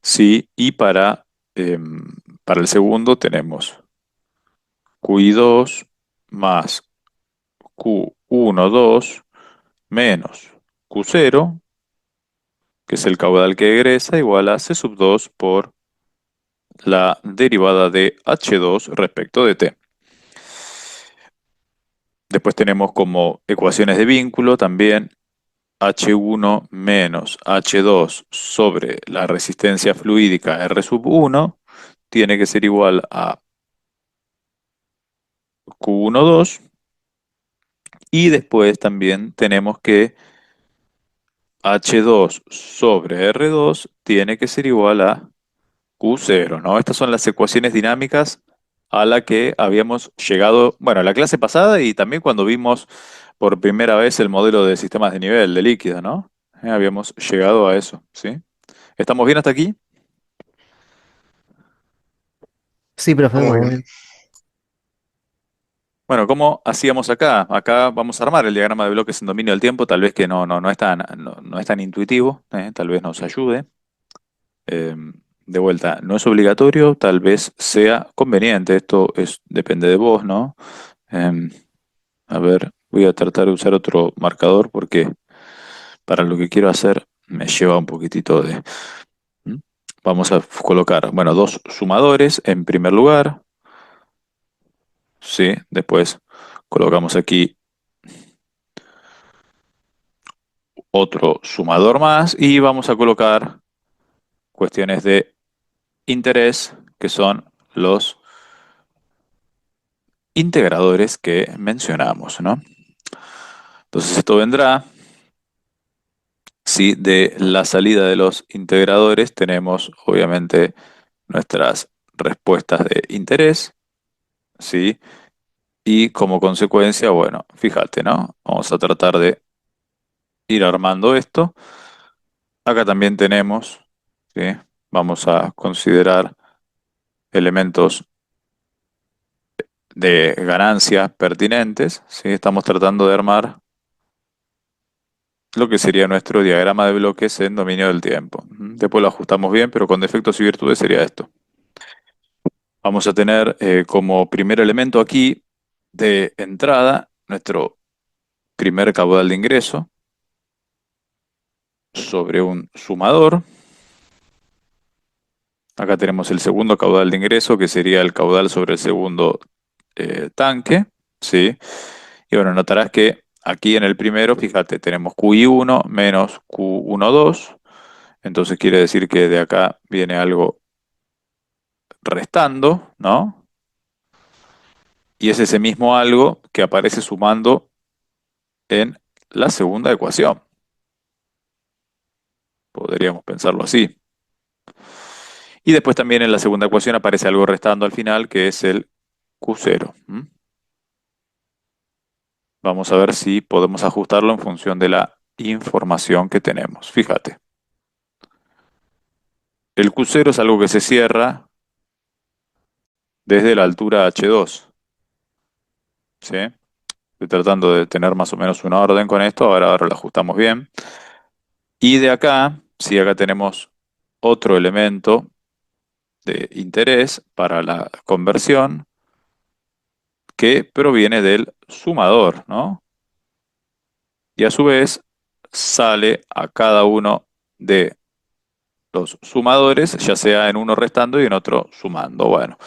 Sí, y para el segundo tenemos QI2 más Q1, 2 menos Q0, que es el caudal que egresa, igual a C sub 2 por la derivada de H2 respecto de T. Después tenemos como ecuaciones de vínculo también H1 menos H2 sobre la resistencia fluídica R sub 1 tiene que ser igual a Q1, 2. Y después también tenemos que H2 sobre R2 tiene que ser igual a Q0, ¿no? Estas son las ecuaciones dinámicas a la que habíamos llegado, bueno, la clase pasada y también cuando vimos por primera vez el modelo de sistemas de nivel de líquido, ¿no? Habíamos llegado a eso, ¿sí? ¿Estamos bien hasta aquí? Sí, profe, Vamos vamos bien. bien. Bueno, ¿cómo hacíamos acá? Acá vamos a armar el diagrama de bloques en dominio del tiempo, tal vez que no es tan, no es tan intuitivo, tal vez nos ayude. Eh, de vuelta, no es obligatorio, tal vez sea conveniente, depende de vos, ¿no? Eh, a ver, voy a tratar de usar otro marcador porque para lo que quiero hacer me lleva un poquitito de... ¿Mm? Vamos a colocar, bueno, dos sumadores en primer lugar, ¿sí? Después colocamos aquí otro sumador más y vamos a colocar cuestiones de interés, que son los integradores que mencionamos, ¿no? Entonces esto vendrá, si de la salida de los integradores tenemos obviamente nuestras respuestas de interés, ¿sí? Y como consecuencia, bueno, fíjate, ¿no? Vamos a tratar de ir armando esto. Acá también tenemos, ¿sí? Vamos a considerar elementos de ganancia pertinentes, ¿sí? Estamos tratando de armar lo que sería nuestro diagrama de bloques en dominio del tiempo. Después lo ajustamos bien, pero con defectos y virtudes sería esto. Vamos a tener como primer elemento aquí de entrada nuestro primer caudal de ingreso sobre un sumador. Acá tenemos el segundo caudal de ingreso, que sería el caudal sobre el segundo tanque, ¿sí? Y bueno, notarás que aquí en el primero, fíjate, tenemos QI1 menos Q12, entonces quiere decir que de acá viene algo restando, ¿no? Y es ese mismo algo que aparece sumando en la segunda ecuación. Podríamos pensarlo así. Y después también en la segunda ecuación aparece algo restando al final, que es el Q0. Vamos a ver si podemos ajustarlo en función de la información que tenemos. Fíjate, el Q0 es algo que se cierra desde la altura H2, ¿sí? Estoy tratando de tener más o menos una orden con esto, ahora lo ajustamos bien. Y de acá, si acá tenemos otro elemento de interés para la conversión que proviene del sumador, ¿no? Y a su vez sale a cada uno de los sumadores, ya sea en uno restando y en otro sumando. Bueno,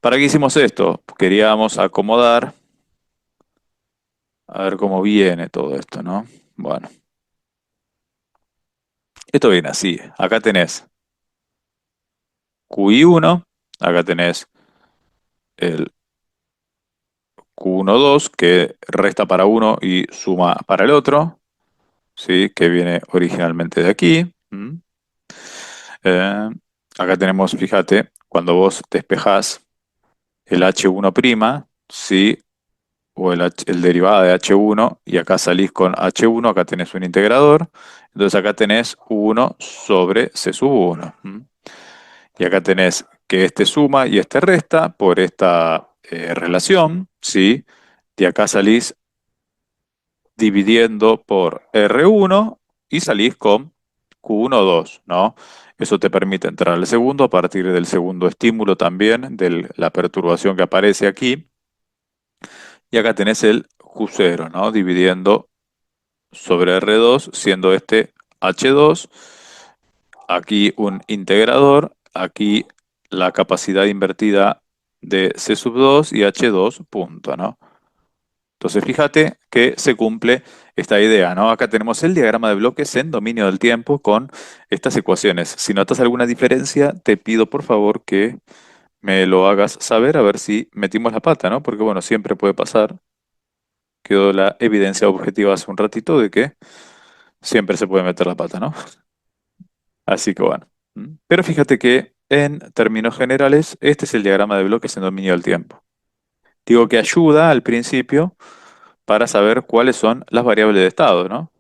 ¿para qué hicimos esto? Queríamos acomodar, a ver cómo viene todo esto, ¿no? Bueno, esto viene así. Acá tenés QI1, acá tenés el Q12 que resta para uno y suma para el otro, ¿sí? Que viene originalmente de aquí. Eh, acá tenemos, fíjate, cuando vos despejás el H1', ¿sí? O el derivado de H1 y acá salís con H1, acá tenés un integrador, entonces acá tenés 1 sobre C sub 1. Y acá tenés que este suma y este resta por esta relación, ¿sí? Y acá salís dividiendo por R1 y salís con Q12, ¿no? Eso te permite entrar al segundo a partir del segundo estímulo también, de la perturbación que aparece aquí. Y acá tenés el Q0, ¿no? Dividiendo sobre R2, siendo este H2, aquí un integrador, aquí la capacidad invertida de C sub 2 y H2 punto, ¿no? Entonces fíjate que se cumple esta idea, ¿no? Acá tenemos el diagrama de bloques en dominio del tiempo con estas ecuaciones. Si notas alguna diferencia, te pido por favor que me lo hagas saber a ver si metimos la pata, ¿no? Porque bueno, siempre puede pasar. Quedó la evidencia objetiva hace un ratito de que siempre se puede meter la pata, ¿no? Así que bueno. Pero fíjate que en términos generales, este es el diagrama de bloques en dominio del tiempo. Digo que ayuda al principio para saber cuáles son las variables de estado, ¿no?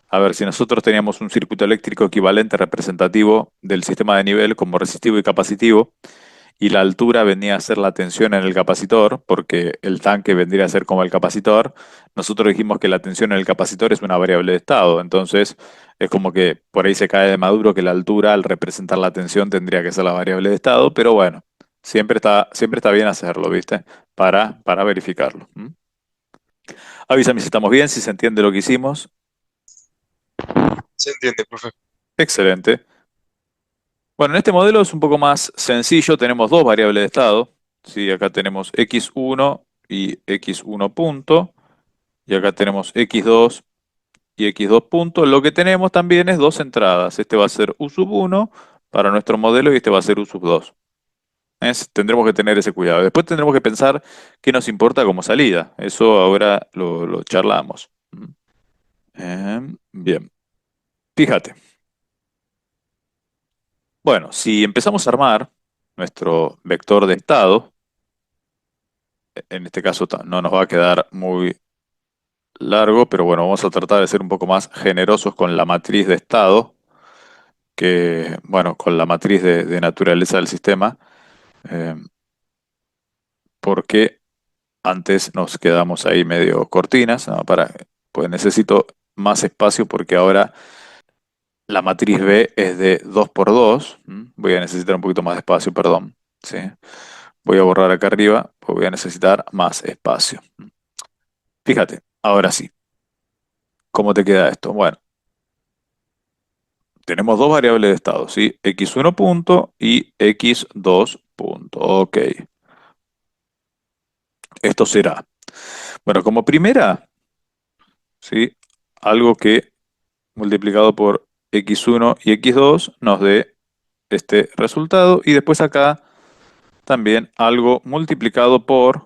A ver, si nosotros teníamos un circuito eléctrico equivalente representativo del sistema de nivel como resistivo y capacitivo, y la altura venía a ser la tensión en el capacitor, porque el tanque vendría a ser como el capacitor, nosotros dijimos que la tensión en el capacitor es una variable de estado, entonces es como que por ahí se cae de maduro que la altura al representar la tensión tendría que ser la variable de estado, pero bueno, siempre está bien hacerlo, ¿viste? Para verificarlo. Avísame si estamos bien, si se entiende lo que hicimos. Se entiende, profe. Excelente. Bueno, en este modelo es un poco más sencillo, tenemos dos variables de estado. ¿Sí? Acá tenemos x1 y x1 punto, y acá tenemos x2 y x2 punto. Lo que tenemos también es dos entradas. Este va a ser u sub 1 para nuestro modelo y este va a ser u sub 2. Tendremos que tener ese cuidado. Después tendremos que pensar qué nos importa como salida. Eso ahora lo charlamos. Bien, fíjate. Bueno, si empezamos a armar nuestro vector de estado, en este caso no nos va a quedar muy largo, pero bueno, vamos a tratar de ser un poco más generosos con la matriz de estado que, bueno, con la matriz de naturaleza del sistema, eh, porque antes nos quedamos ahí medio cortinas, ¿no? Pues necesito más espacio porque ahora la matriz B es de 2 por 2. Voy a necesitar un poquito más de espacio, perdón. ¿Sí? Voy a borrar acá arriba, pues voy a necesitar más espacio. Fíjate, ahora sí, ¿cómo te queda esto? Bueno, tenemos dos variables de estado, ¿sí? X1 punto y X2 punto. Ok, esto será. Bueno, como primera, ¿sí? Algo que multiplicado por X1 y X2 nos dé este resultado. Y después acá también algo multiplicado por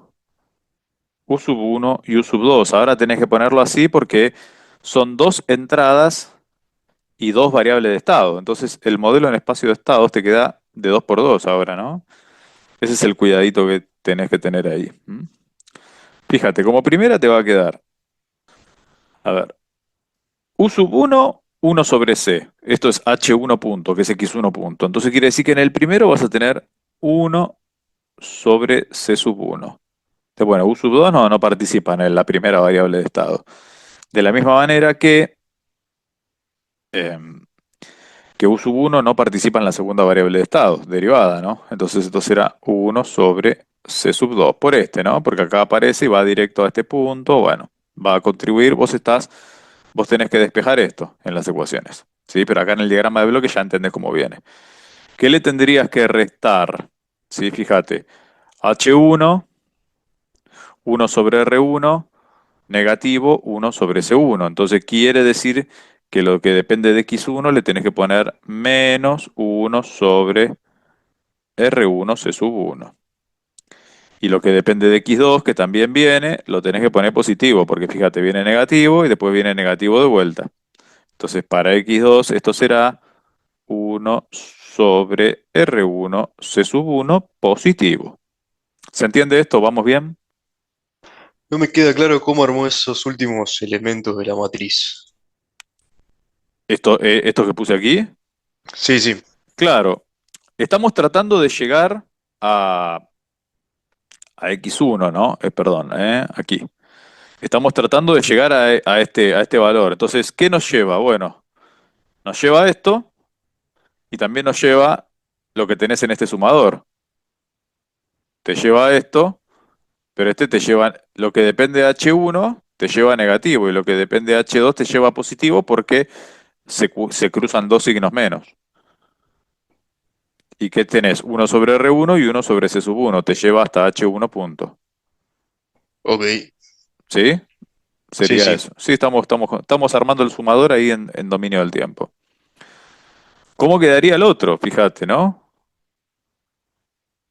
U sub 1 y U sub 2. Ahora tenés que ponerlo así porque son dos entradas y dos variables de estado. Entonces el modelo en espacio de estados te queda de 2 por 2 ahora, ¿no? Ese es el cuidadito que tenés que tener ahí. Fíjate, como primera te va a quedar, a ver, U sub 1, 1 sobre C. Esto es H1 punto, que es X1 punto. Entonces quiere decir que en el primero vas a tener 1 sobre C sub 1. Bueno, U sub 2 no participa en la primera variable de estado. De la misma manera que U sub 1 no participa en la segunda variable de estado, derivada, ¿no? Entonces esto será 1 sobre C sub 2 por este, ¿no? Porque acá aparece y va directo a este punto, bueno, va a contribuir, vos tenés que despejar esto en las ecuaciones, ¿sí? Pero acá en el diagrama de bloque ya entendés cómo viene. ¿Qué le tendrías que restar? Sí, fíjate, H1, 1 sobre R1, negativo 1 sobre C1. Entonces quiere decir que lo que depende de X1 le tenés que poner menos 1 sobre R1 C sub 1. Y lo que depende de X2, que también viene, lo tenés que poner positivo, porque fíjate, viene negativo y después viene negativo de vuelta. Entonces para X2 esto será 1 sobre R1 C sub 1 positivo. ¿Se entiende esto? ¿Vamos bien? No me queda claro cómo armó esos últimos elementos de la matriz. Esto que puse aquí, Sí, sí. claro, estamos tratando de llegar a X1, ¿no? Perdón, aquí. Estamos tratando de llegar a este valor. Entonces, ¿qué nos lleva? Bueno, nos lleva a esto y también nos lleva lo que tenés en este sumador. Te lleva a esto, pero este te lleva, lo que depende de H1 te lleva a negativo y lo que depende de H2 te lleva a positivo porque se cruzan dos signos menos. ¿Y qué tenés? Uno sobre R1 y uno sobre C sub 1. Te lleva hasta H1 punto. Ok. ¿Sí? Sí, Sería sí. eso. Sí, estamos armando el sumador ahí en dominio del tiempo. ¿Cómo quedaría el otro? Fíjate, ¿no?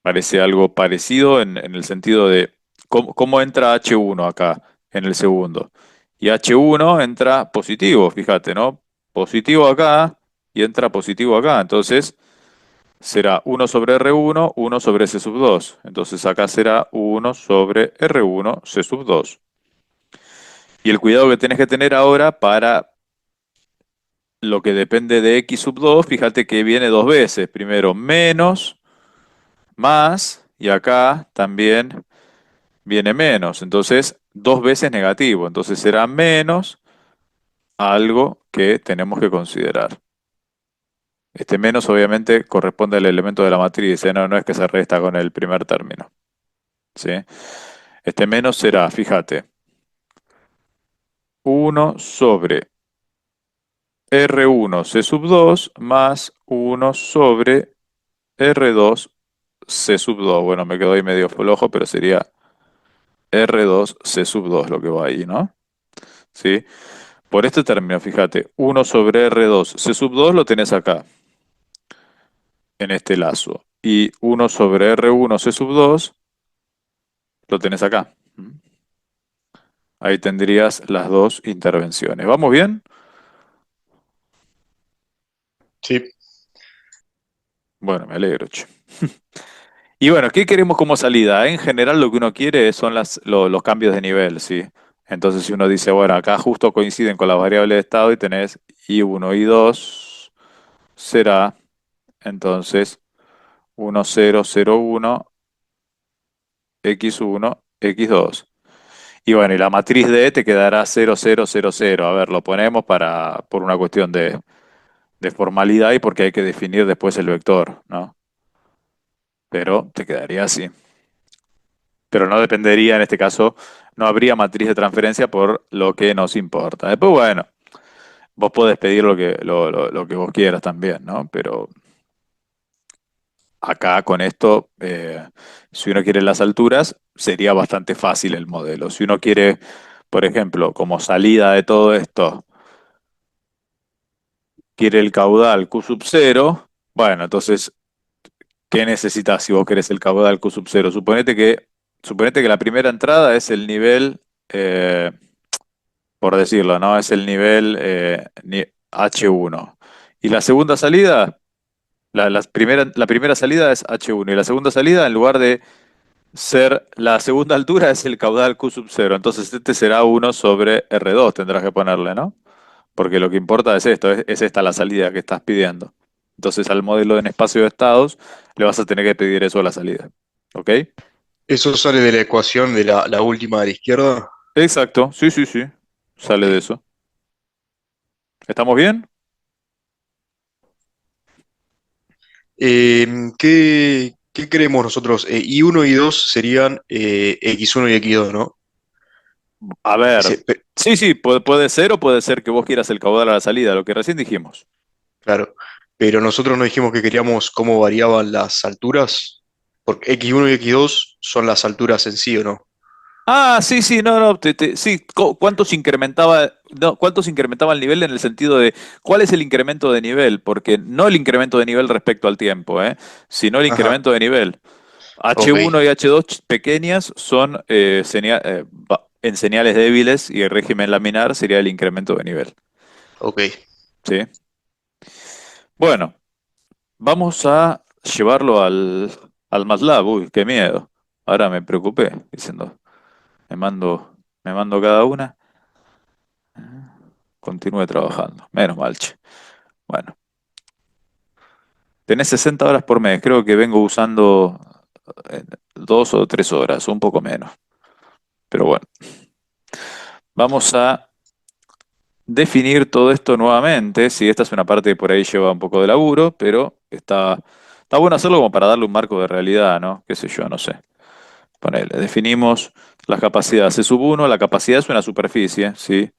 Parece algo parecido en el sentido de cómo entra H1 acá en el segundo. Y H1 entra positivo, fíjate, ¿no? Positivo acá y entra positivo acá. Entonces será 1 sobre R1, 1 sobre C sub 2. Entonces acá será 1 sobre R1 C sub 2. Y el cuidado que tenés que tener ahora para lo que depende de X sub 2, fíjate que viene dos veces. Primero menos, más, y acá también viene menos. Entonces, dos veces negativo. Entonces será menos algo que tenemos que considerar. Este menos obviamente corresponde al elemento de la matriz, ¿eh? No, no es que se resta con el primer término, ¿sí? Este menos será, fíjate, 1 sobre R1 C sub 2 más 1 sobre R2 C sub 2. Bueno, me quedó ahí medio flojo, pero sería R2 C sub 2 lo que va ahí, ¿no? ¿Sí? Por este término, fíjate, 1 sobre R2 C sub 2 lo tenés acá, en este lazo. Y 1 sobre R1 C sub 2 lo tenés acá. Ahí tendrías las dos intervenciones. ¿Vamos bien? Sí, Bueno, me alegro, che. Y bueno, ¿qué queremos como salida? En general lo que uno quiere son los cambios de nivel, ¿sí? Entonces si uno dice, bueno, acá justo coinciden con las variables de estado y tenés I1, I2, será entonces 1 0 0 1 X1, X2. Y bueno, y la matriz D te quedará 0 0 0 0. A ver, lo ponemos por una cuestión de formalidad y porque hay que definir después el vector, ¿no? Pero te quedaría así. Pero no dependería, en este caso, no habría matriz de transferencia por lo que nos importa. Después, bueno, vos podés pedir lo que vos quieras también, ¿no? Pero acá con esto, si uno quiere las alturas, sería bastante fácil el modelo. Si uno quiere, por ejemplo, como salida de todo esto, quiere el caudal Q sub 0, bueno, entonces, ¿qué necesitas si vos querés el caudal Q sub 0? Suponete que la primera entrada es el nivel, por decirlo, ¿no? Es el nivel H1. Y la segunda salida, la primera salida es H1. Y la segunda salida, en lugar de ser la segunda altura, es el caudal Q sub 0. Entonces este será 1 sobre R2, tendrás que ponerle, ¿no? Porque lo que importa es esto, es esta la salida que estás pidiendo. Entonces al modelo en espacio de estados le vas a tener que pedir eso a la salida. ¿Ok? eso sale de la ecuación de la última de la izquierda. Exacto, sí, sí, sí. Sale Ok. de eso. ¿Estamos bien? ¿Qué creemos nosotros? I1 y 2 serían X1 y X2, ¿no? A ver, Ese, sí, sí, puede ser o puede ser que vos quieras el caudal a la salida, lo que recién dijimos. claro, pero nosotros nos dijimos que queríamos cómo variaban las alturas, porque X1 y X2 son las alturas en sí, ¿o no? Ah, sí, sí, no, no, sí, ¿cuánto se incrementaba, no, cuánto se incrementaba el nivel en el sentido de cuál es el incremento de nivel? Porque no el incremento de nivel respecto al tiempo, sino el Ajá, incremento de nivel. ok, H1 y H2 pequeñas son en señales débiles y el régimen laminar sería el incremento de nivel, ok. ¿sí? Bueno, vamos a llevarlo al MATLAB. Uy, qué miedo. Ahora me preocupé, diciendo, me mando, me mando cada una. Continúe trabajando. Menos mal, che. Bueno, tenés 60 horas por mes. Creo que vengo usando 2 o 3 horas, un poco menos. Pero bueno, vamos a definir todo esto nuevamente. Sí, esta es una parte que por ahí lleva un poco de laburo, pero está bueno hacerlo como para darle un marco de realidad, ¿no? Qué sé yo, no sé. Ponele, definimos las capacidades C sub 1, la capacidad es una superficie, ¿sí?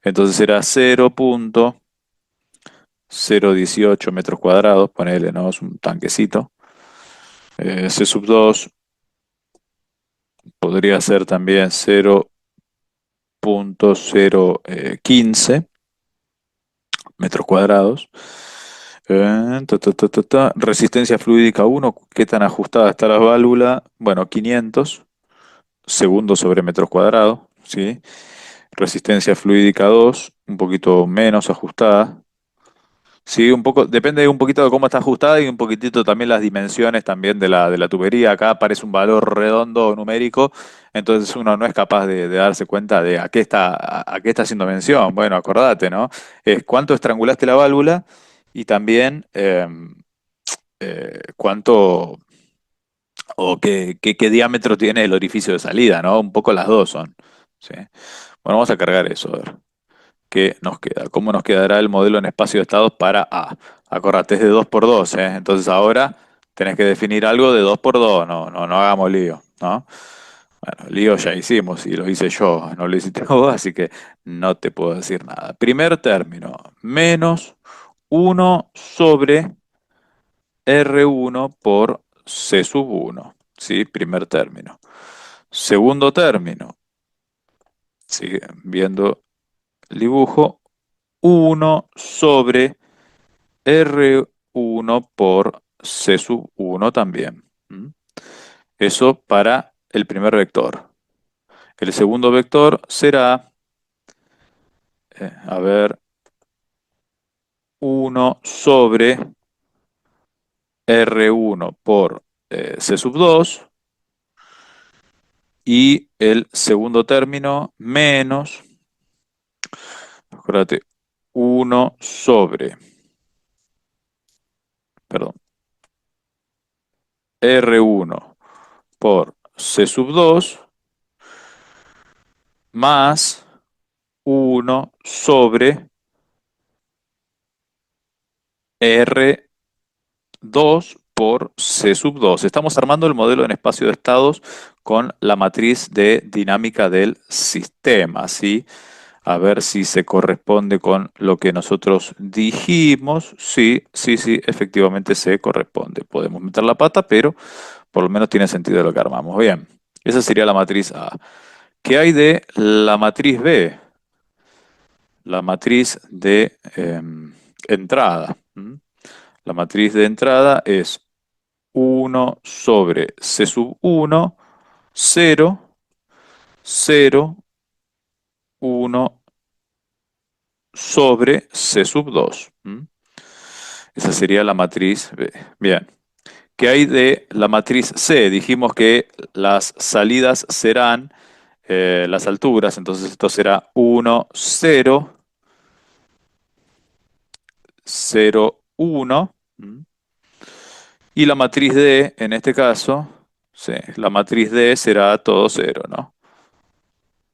Entonces será 0,018 metros cuadrados, ponele, ¿no? Es un tanquecito. C sub 2 podría ser también 0,015 metros cuadrados. Resistencia fluídica 1, ¿qué tan ajustada está la válvula? Bueno, 500 segundos sobre metros cuadrados, ¿sí? Resistencia fluídica 2 un poquito menos ajustada. Sí, un poco, depende un poquito de cómo está ajustada y un poquitito también las dimensiones también de la tubería. Acá aparece un valor redondo numérico, entonces uno no es capaz de darse cuenta de a qué está haciendo mención. Bueno, acordate, ¿no? Es cuánto estrangulaste la válvula y también cuánto o qué diámetro tiene el orificio de salida, ¿no? Un poco las dos son. ¿Sí? Bueno, vamos a cargar eso, a ver. ¿Qué nos queda? ¿Cómo nos quedará el modelo en espacio de estados para A? Acordate, es de 2 por 2, ¿eh? Entonces ahora tenés que definir algo de 2 por 2, no hagamos lío, ¿no? Bueno, lío ya hicimos y lo hice yo, no lo hiciste vos, así que no te puedo decir nada. Primer término, menos 1 sobre R1 por C sub 1, ¿sí? Primer término. Segundo término, sigue viendo el dibujo, 1 sobre R1 por C sub 1 también. ¿Mm? Eso para el primer vector. El segundo vector será, a ver, 1 sobre R1 por C sub 2 y el segundo término menos, acuérdate, 1 sobre, perdón, R1 por C sub 2 más 1 sobre R2 por C sub 2. Estamos armando el modelo en espacio de estados con la matriz de dinámica del sistema, ¿sí? A ver si se corresponde con lo que nosotros dijimos. Sí, sí, sí, efectivamente se corresponde. Podemos meter la pata, pero por lo menos tiene sentido lo que armamos. Bien, esa sería la matriz A. ¿Qué hay de la matriz B? La matriz de entrada. ¿M? La matriz de entrada es 1 sobre C sub 1, 0, 0, 1 sobre C sub 2. ¿M? Esa sería la matriz B. Bien. ¿Qué hay de la matriz C? Dijimos que las salidas serán las alturas, entonces esto será 1, 0, 0, 1. Y la matriz D, en este caso, sí, la matriz D será todo cero, ¿no?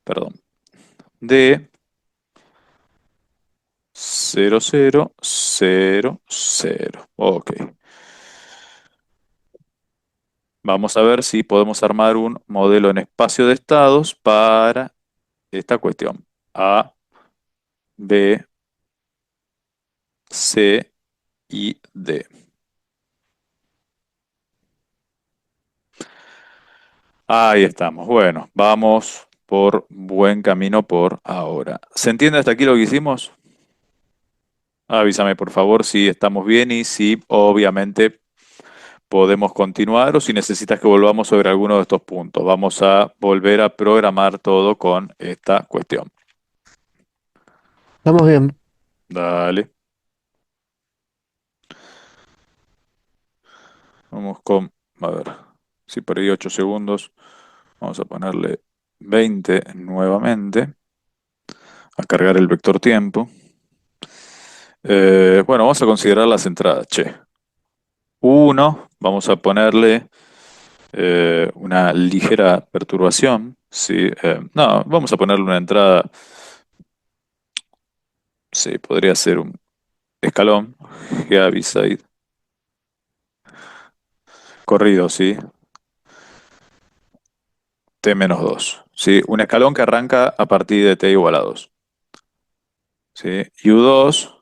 Perdón. D, 0, 0, 0, 0. Ok. Vamos a ver si podemos armar un modelo en espacio de estados para esta cuestión. A, B, C y D. Ahí estamos. Bueno, vamos por buen camino por ahora. ¿Se entiende hasta aquí lo que hicimos? Avísame por favor si estamos bien y si obviamente podemos continuar o si necesitas que volvamos sobre alguno de estos puntos. Vamos a volver a programar todo con esta cuestión. Estamos bien. Dale. Vamos con, a ver, si perdí 8 segundos, vamos a ponerle 20 nuevamente, a cargar el vector tiempo. Bueno, vamos a considerar las entradas, che. Uno, vamos a ponerle una ligera perturbación, ¿sí? No, vamos a ponerle una entrada, sí, podría ser un escalón, Heaviside, corrido, ¿sí? T-2, ¿sí? Un escalón que arranca a partir de T igual a 2, ¿sí? U2,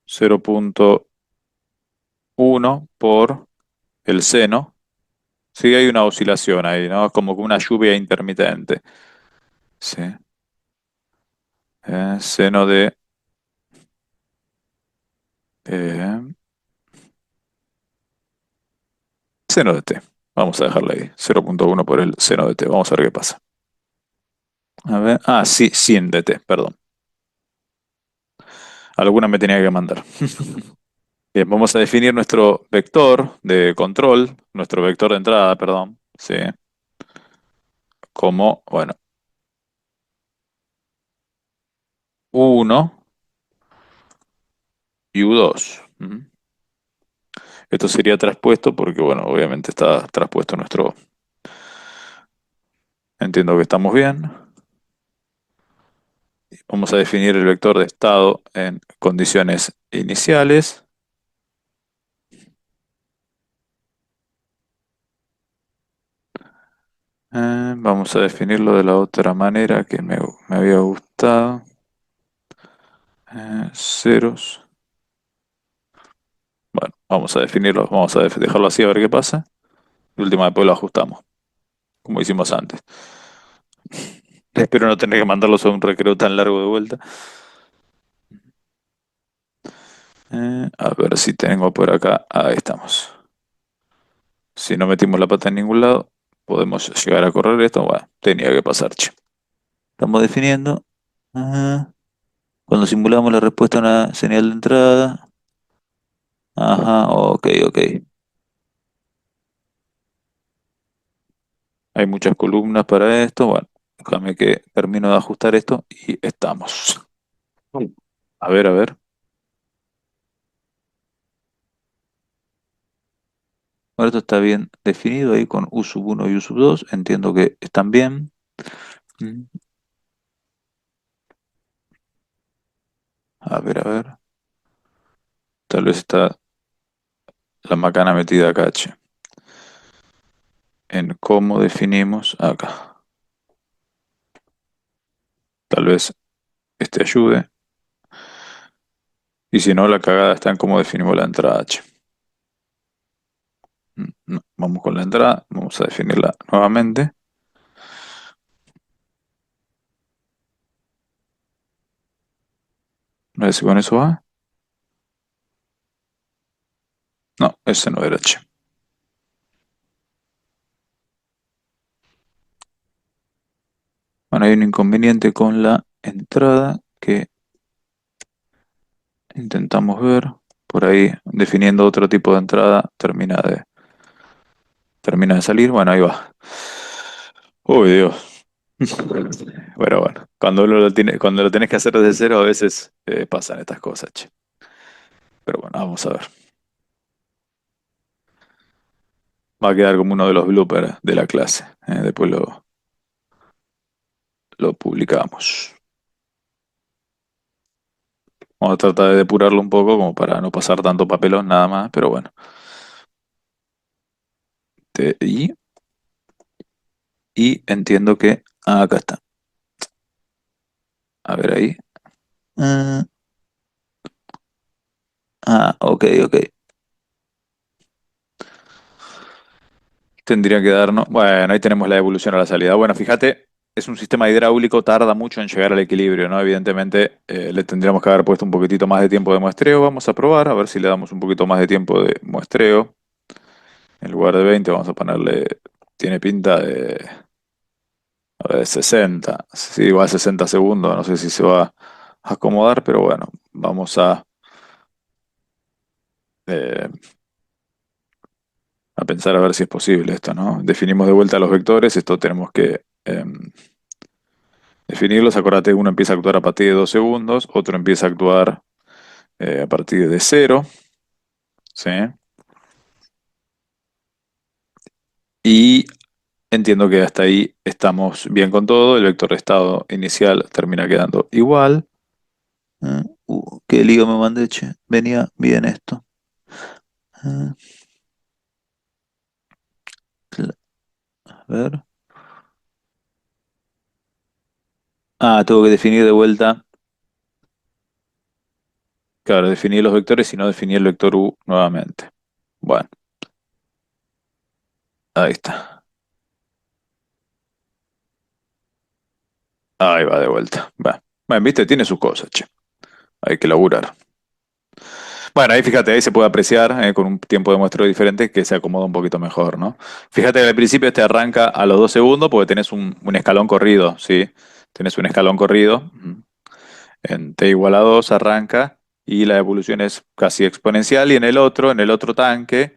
0,1 por el seno. Sí, hay una oscilación ahí, ¿no? Como que una lluvia intermitente. Sí. Seno de... eh, seno de t. Vamos a dejarla ahí. 0,1 por el seno de t. Vamos a ver qué pasa. A ver. Ah, sí, 100 de t, perdón. Alguna me tenía que mandar. Bien, vamos a definir nuestro vector de control, nuestro vector de entrada, perdón, sí, como, bueno, U1 y U2. Ujú. Esto sería traspuesto porque, bueno, obviamente está traspuesto nuestro... Entiendo que estamos bien. Vamos a definir el vector de estado en condiciones iniciales. Vamos a definirlo de la otra manera que me había gustado. Ceros. Bueno, vamos a definirlo, vamos a dejarlo así a ver qué pasa. Y última después lo ajustamos, como hicimos antes. Sí. Espero no tener que mandarlos a un recreo tan largo de vuelta. A ver si tengo por acá. Ahí estamos. Si no metimos la pata en ningún lado, podemos llegar a correr esto. Bueno, tenía que pasar, che. Estamos definiendo. Ajá. Cuando simulamos la respuesta a una señal de entrada. Ajá, ok, ok. Hay muchas columnas para esto. Bueno, déjame que termino de ajustar esto y estamos. A ver, a ver. Bueno, esto está bien definido ahí con U sub 1 y U sub 2. Entiendo que están bien. Mm. A ver, a ver. Tal vez está la macana metida acá, che. En cómo definimos acá. Tal vez este ayude. Y si no, la cagada está en cómo definimos la entrada, che. No, vamos con la entrada. Vamos a definirla nuevamente. A ver si con eso va. No, ese no era, che. Bueno, hay un inconveniente con la entrada que intentamos ver. Por ahí, definiendo otro tipo de entrada, termina de salir. Bueno, ahí va. Uy, Dios. Bueno, bueno. Cuando lo tenés que hacer desde cero, a veces pasan estas cosas, che. Pero bueno, vamos a ver. Va a quedar como uno de los bloopers de la clase. Después lo publicamos. Vamos a tratar de depurarlo un poco como para no pasar tanto papelón nada más, pero bueno. Te- y, y entiendo que... Ah, acá está. A ver ahí. Ah, ok, ok. Tendría que darnos. Bueno, ahí tenemos la evolución a la salida. Bueno, fíjate, es un sistema hidráulico, tarda mucho en llegar al equilibrio, ¿no? Evidentemente, le tendríamos que haber puesto un poquitito más de tiempo de muestreo. Vamos a probar, a ver si le damos un poquito más de tiempo de muestreo. En lugar de 20, vamos a ponerle. Tiene pinta de. A ver, 60. Sí, va a 60 segundos. No sé si se va a acomodar, pero bueno, eh, a pensar a ver si es posible esto, ¿no? Definimos de vuelta los vectores. Esto tenemos que. Definirlos, acordate, uno empieza a actuar a partir de 2 segundos, otro empieza a actuar a partir de cero, ¿sí? Y entiendo que hasta ahí estamos bien con todo, el vector de estado inicial termina quedando igual. Qué lío me mandé, che. Venía bien esto. Eh, a ver. Ah, tengo que definir de vuelta. Claro, definir los vectores y no definir el vector U nuevamente. Bueno, ahí está. Ahí va de vuelta. Va. Bueno, viste, tiene sus cosas, che. Hay que laburar. Bueno, ahí fíjate, ahí se puede apreciar con un tiempo de muestreo diferente que se acomoda un poquito mejor, ¿no? Fíjate que al principio este arranca a los 2 segundos porque tenés un escalón corrido, ¿sí? Tenés un escalón corrido. En t igual a 2 arranca y la evolución es casi exponencial y en el otro tanque,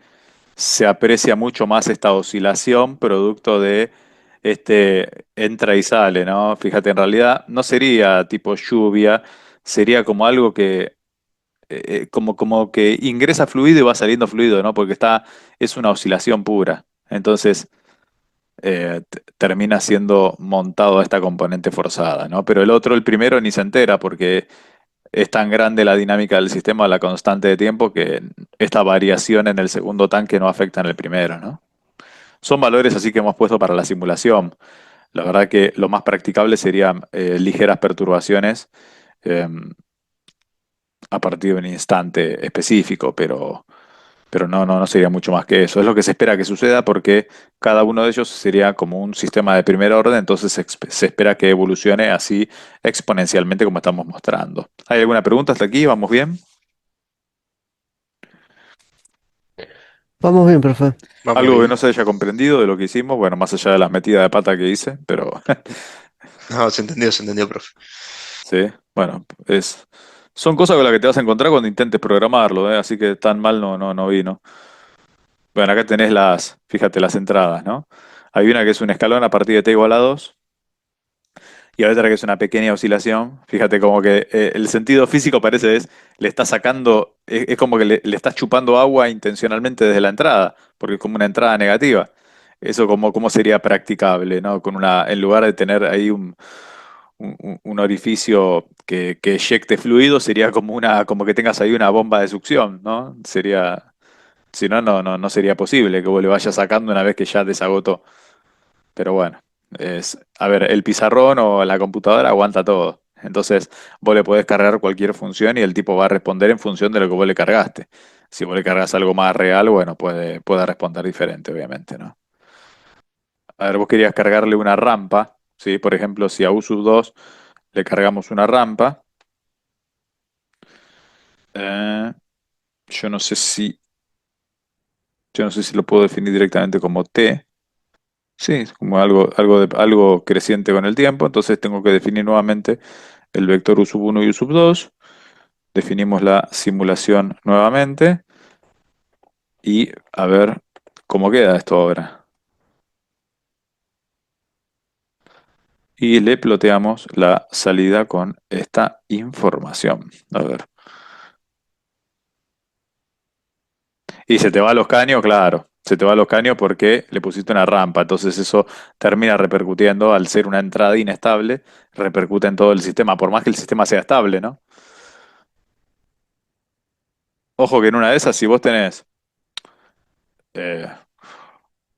se aprecia mucho más esta oscilación producto de este entra y sale, ¿no? Fíjate, en realidad no sería tipo lluvia, sería como algo que como que ingresa fluido y va saliendo fluido, ¿no? Porque es una oscilación pura. Entonces, termina siendo montado esta componente forzada, ¿no? Pero el otro, el primero, ni se entera porque es tan grande la dinámica del sistema, la constante de tiempo, que esta variación en el segundo tanque no afecta en el primero, ¿no? Son valores así que hemos puesto para la simulación. La verdad que lo más practicable serían ligeras perturbaciones eh, a partir de un instante específico, pero no sería mucho más que eso. Es lo que se espera que suceda porque cada uno de ellos sería como un sistema de primer orden, entonces se espera que evolucione así exponencialmente como estamos mostrando. ¿Hay alguna pregunta hasta aquí? ¿Vamos bien? Vamos bien, profe. Vamos Algo que bien. no se haya comprendido de lo que hicimos, bueno, más allá de las metidas de pata que hice, pero No, se entendió, profe. sí, bueno, son cosas con las que te vas a encontrar cuando intentes programarlo, ¿eh? Así que tan mal no vino. Bueno, acá tenés fíjate, las entradas, ¿no? Hay una que es un escalón a partir de t igual a 2 y hay otra que es una pequeña oscilación. Fíjate como que el sentido físico parece le estás sacando, es como que le estás chupando agua intencionalmente desde la entrada, porque es como una entrada negativa. Eso cómo sería practicable, ¿no? En lugar de tener ahí un orificio que eyecte fluido, sería como que tengas ahí una bomba de succión, ¿no? Si no, no sería posible que vos le vayas sacando una vez que ya desagotó. Pero bueno, a ver, el pizarrón o la computadora aguanta todo. Entonces, vos le podés cargar cualquier función y el tipo va a responder en función de lo que vos le cargaste. Si vos le cargas algo más real, bueno, puede responder diferente, obviamente, ¿no? A ver, vos querías cargarle una rampa, ¿sí? Por ejemplo, si a usus 2 le cargamos una rampa, eh, yo no sé si, yo no sé si lo puedo definir directamente como t. Sí, es como algo creciente con el tiempo, entonces tengo que definir nuevamente el vector u sub 1 y u sub 2. Definimos la simulación nuevamente y a ver cómo queda esto ahora. Y le ploteamos la salida con esta información. A ver. Y se te va a los caños, claro. Se te va a los caños porque le pusiste una rampa. Entonces eso termina repercutiendo, al ser una entrada inestable, repercute en todo el sistema, por más que el sistema sea estable, ¿no? Ojo que en una de esas, si vos tenés eh,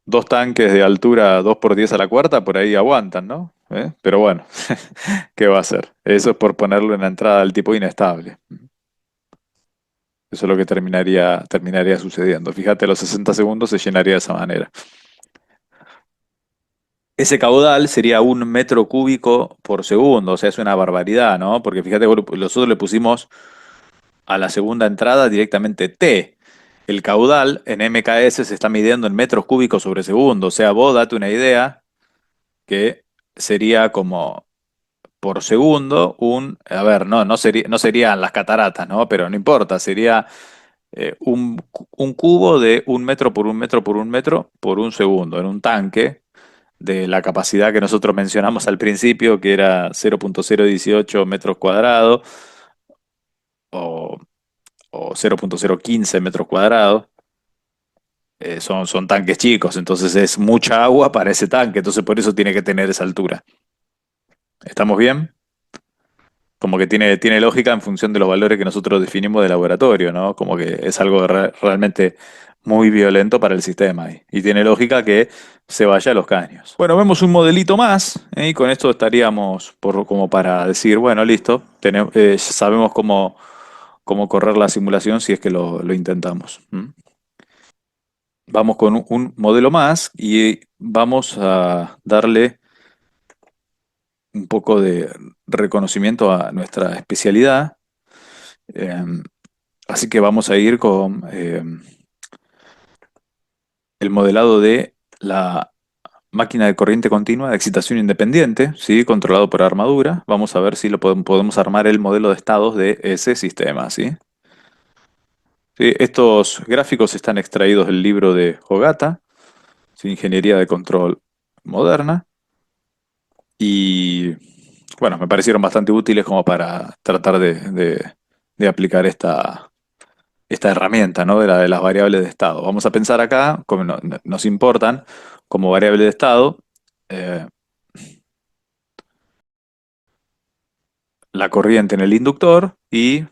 dos tanques de altura 2 por 10 a la cuarta, por ahí aguantan, ¿no? Pero bueno, ¿qué va a hacer? Eso es por ponerlo en la entrada del tipo inestable. Eso es lo que terminaría sucediendo. Fíjate, a los 60 segundos se llenaría de esa manera. Ese caudal sería 1 metro cúbico por segundo, o sea, es una barbaridad, ¿no? Porque fíjate, nosotros le pusimos a la segunda entrada directamente T. El caudal en MKS se está midiendo en metros cúbicos sobre segundo, o sea, vos date una idea que sería como por segundo a ver, no serían las cataratas, ¿no? Pero no importa, sería un cubo de 1 metro por 1 metro por 1 metro por un segundo en un tanque de la capacidad que nosotros mencionamos al principio, que era 0,018 metros cuadrados o, o 0,015 metros cuadrados. Son tanques chicos, entonces es mucha agua para ese tanque, entonces por eso tiene que tener esa altura. ¿Estamos bien? Como que tiene lógica en función de los valores que nosotros definimos de laboratorio, ¿no? Como que es algo realmente muy violento para el sistema y tiene lógica que se vaya a los caños. Bueno, vemos un modelito más, ¿eh? Y con esto estaríamos como para decir, bueno, listo, ya sabemos cómo correr la simulación si es que lo intentamos. ¿M? Vamos con un modelo más y vamos a darle un poco de reconocimiento a nuestra especialidad. Así que vamos a ir con el modelado de la máquina de corriente continua de excitación independiente, ¿sí? Controlado por armadura. Vamos a ver si podemos armar el modelo de estados de ese sistema, ¿sí? Sí, estos gráficos están extraídos del libro de Ogata, ¿sí? Ingeniería de Control Moderna. Y bueno, me parecieron bastante útiles como para tratar de aplicar esta herramienta, ¿no? De las variables de estado. Vamos a pensar acá, como nos importan como variable de estado, eh, la corriente en el inductor y,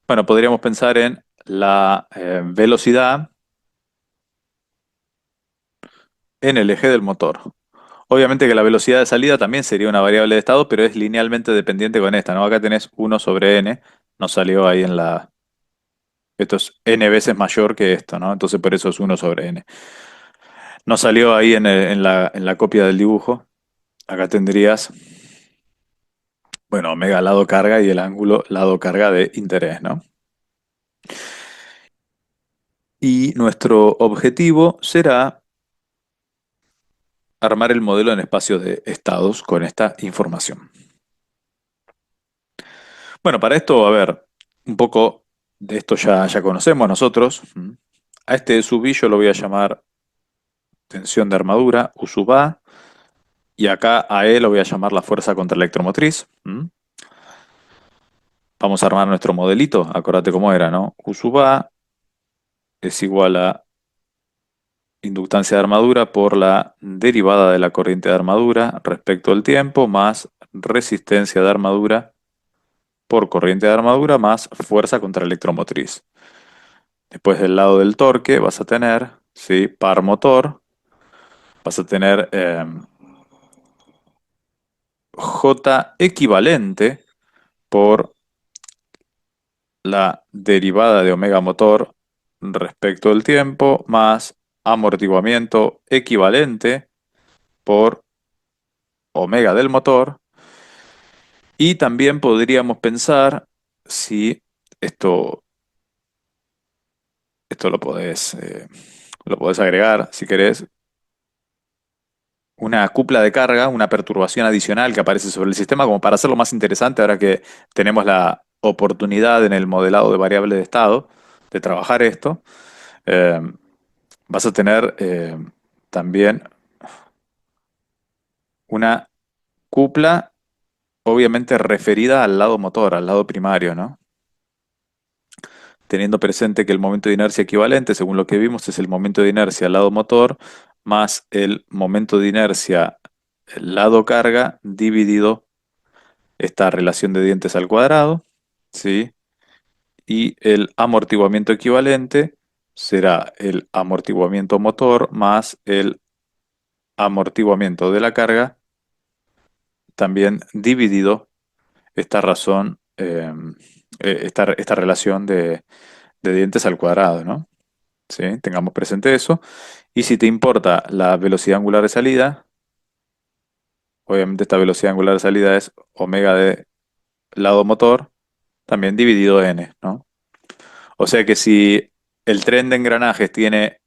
bueno, podríamos pensar en la velocidad en el eje del motor. Obviamente que la velocidad de salida también sería una variable de estado, pero es linealmente dependiente con esta, ¿no? Acá tenés 1/n, nos salió ahí en la... Esto es n veces mayor que esto, ¿no? Entonces por eso es 1/n. Nos salió ahí en la copia del dibujo. Acá tendrías, bueno, omega lado carga y el ángulo lado carga de interés, ¿no? Y nuestro objetivo será armar el modelo en espacios de estados con esta información. Bueno, para esto, a ver, un poco de esto ya conocemos nosotros. A este sub I yo lo voy a llamar tensión de armadura, U sub A, y acá a E lo voy a llamar la fuerza contraelectromotriz. Vamos a armar nuestro modelito, acordate cómo era, ¿no? U sub A es igual a inductancia de armadura por la derivada de la corriente de armadura respecto al tiempo más resistencia de armadura por corriente de armadura más fuerza contraelectromotriz. Después del lado del torque vas a tener, ¿sí? Par motor, vas a tener J equivalente por la derivada de omega motor respecto al tiempo más amortiguamiento equivalente por omega del motor. Y también podríamos pensar si esto, esto lo podés agregar, si querés, una cupla de carga, una perturbación adicional que aparece sobre el sistema, como para hacerlo más interesante ahora que tenemos la oportunidad en el modelado de variable de estado de trabajar esto. Eh, vas a tener también una cupla, obviamente referida al lado motor, al lado primario, ¿no? Teniendo presente que el momento de inercia equivalente, según lo que vimos, es el momento de inercia al lado motor más el momento de inercia el lado carga dividido esta relación de dientes al cuadrado, ¿sí? Y el amortiguamiento equivalente será el amortiguamiento motor más el amortiguamiento de la carga, también dividido esta razón, esta relación de dientes al cuadrado, ¿no? ¿Sí? Tengamos presente eso. Y si te importa la velocidad angular de salida, obviamente esta velocidad angular de salida es omega de lado motor, también dividido n, ¿no? O sea que si el tren de engranajes tiene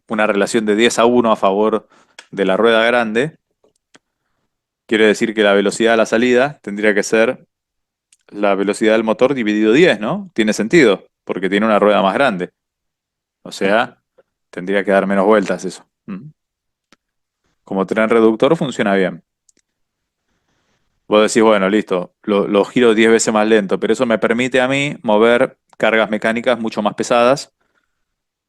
una relación de 10/1 a favor de la rueda grande, quiere decir que la velocidad a la salida tendría que ser la velocidad del motor dividido 10, ¿no? Tiene sentido, porque tiene una rueda más grande. O sea, tendría que dar menos vueltas eso. Como tren reductor funciona bien. Vos decís, bueno, listo, lo giro 10 veces más lento, pero eso me permite a mí mover cargas mecánicas mucho más pesadas,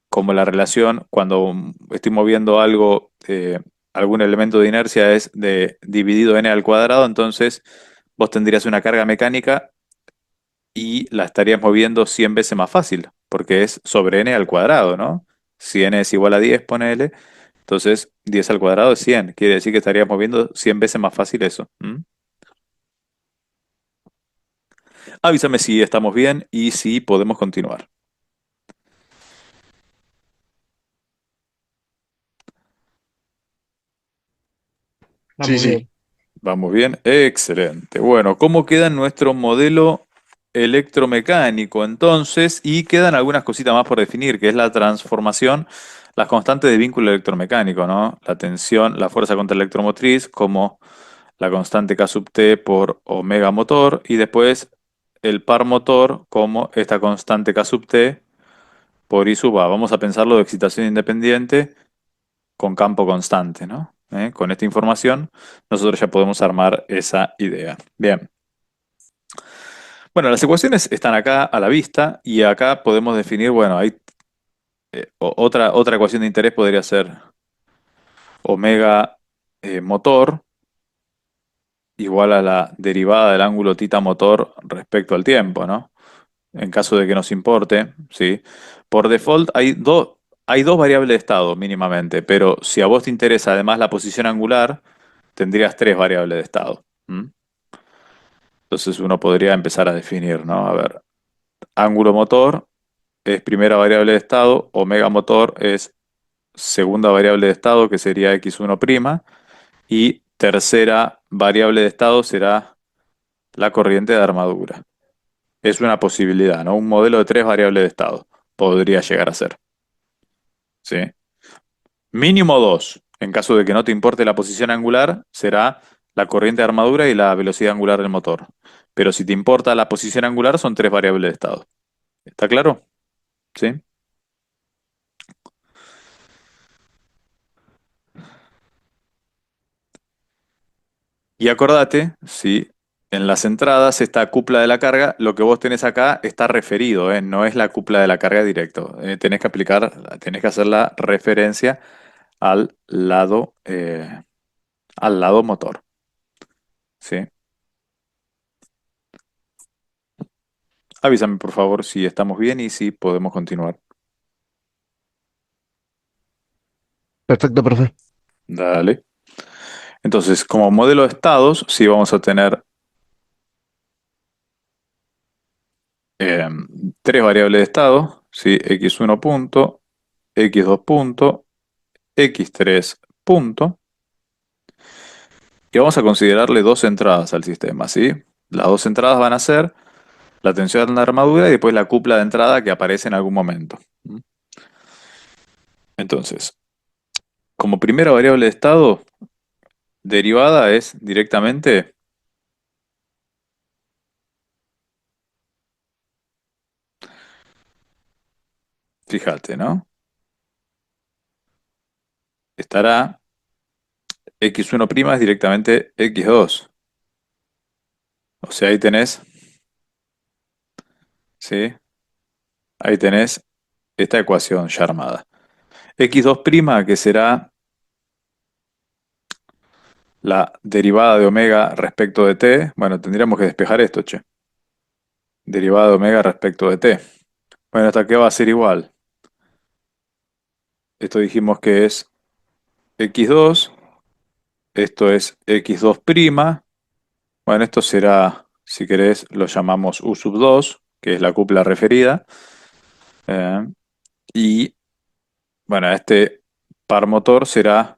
como la relación cuando estoy moviendo algo, algún elemento de inercia es de dividido n al cuadrado, entonces vos tendrías una carga mecánica y la estarías moviendo 100 veces más fácil, porque es sobre n al cuadrado, ¿no? Si n es igual a 10, ponele, entonces 10 al cuadrado es 100, quiere decir que estarías moviendo 100 veces más fácil eso. Avísame si estamos bien y si podemos continuar. Sí, Vamos sí. bien. Vamos bien, excelente. Bueno, ¿cómo queda nuestro modelo electromecánico, entonces, y quedan algunas cositas más por definir, que es la transformación, las constantes de vínculo electromecánico, ¿no? La tensión, la fuerza contra electromotriz, como la constante K sub T por omega motor, y después el par motor como esta constante K sub T por I sub A. Vamos a pensarlo de excitación independiente con campo constante, ¿no? Con esta información, nosotros ya podemos armar esa idea. Bien. Bueno, las ecuaciones están acá a la vista y acá podemos definir, bueno, hay otra ecuación de interés podría ser omega motor igual a la derivada del ángulo tita motor respecto al tiempo, ¿no? En caso de que nos importe, ¿sí? Por default hay dos variables de estado mínimamente, pero si a vos te interesa además la posición angular, tendrías tres variables de estado. ¿M? Entonces uno podría empezar a definir, ¿no? A ver, ángulo motor es primera variable de estado, omega motor es segunda variable de estado, que sería x1', y tercera variable de estado será la corriente de armadura. Es una posibilidad, ¿no? Un modelo de tres variables de estado podría llegar a ser, ¿sí? Mínimo dos. En caso de que no te importe la posición angular, será la corriente de armadura y la velocidad angular del motor. Pero si te importa la posición angular, son tres variables de estado. ¿Está claro? ¿Sí? Y acordate, sí, en las entradas, esta cupla de la carga, lo que vos tenés acá está referido, ¿eh? No es la cupla de la carga directo. Tenés que hacer la referencia al al lado motor, ¿sí? Avísame, por favor, si estamos bien y si podemos continuar. Perfecto, profe. Dale. Entonces, como modelo de estados, sí vamos a tener eh, tres variables de estado, ¿sí? X1 punto, X2 punto, X3 punto. Y vamos a considerarle dos entradas al sistema, ¿sí? Las dos entradas van a ser la tensión de la armadura y después la cupla de entrada que aparece en algún momento. ¿Mm? Entonces, como primera variable de estado, derivada es directamente, fíjate, ¿no? Estará x1' es directamente x2. O sea, ahí tenés, ¿sí? Ahí tenés esta ecuación ya armada. X2', que será la derivada de omega respecto de t. Bueno, tendríamos que despejar esto, che. Derivada de omega respecto de t. Bueno, ¿hasta qué va a ser igual? Esto dijimos que es x2. Esto es x2'. Bueno, esto será, si querés, lo llamamos u2, que es la cupla referida. Eh, y, bueno, este par motor será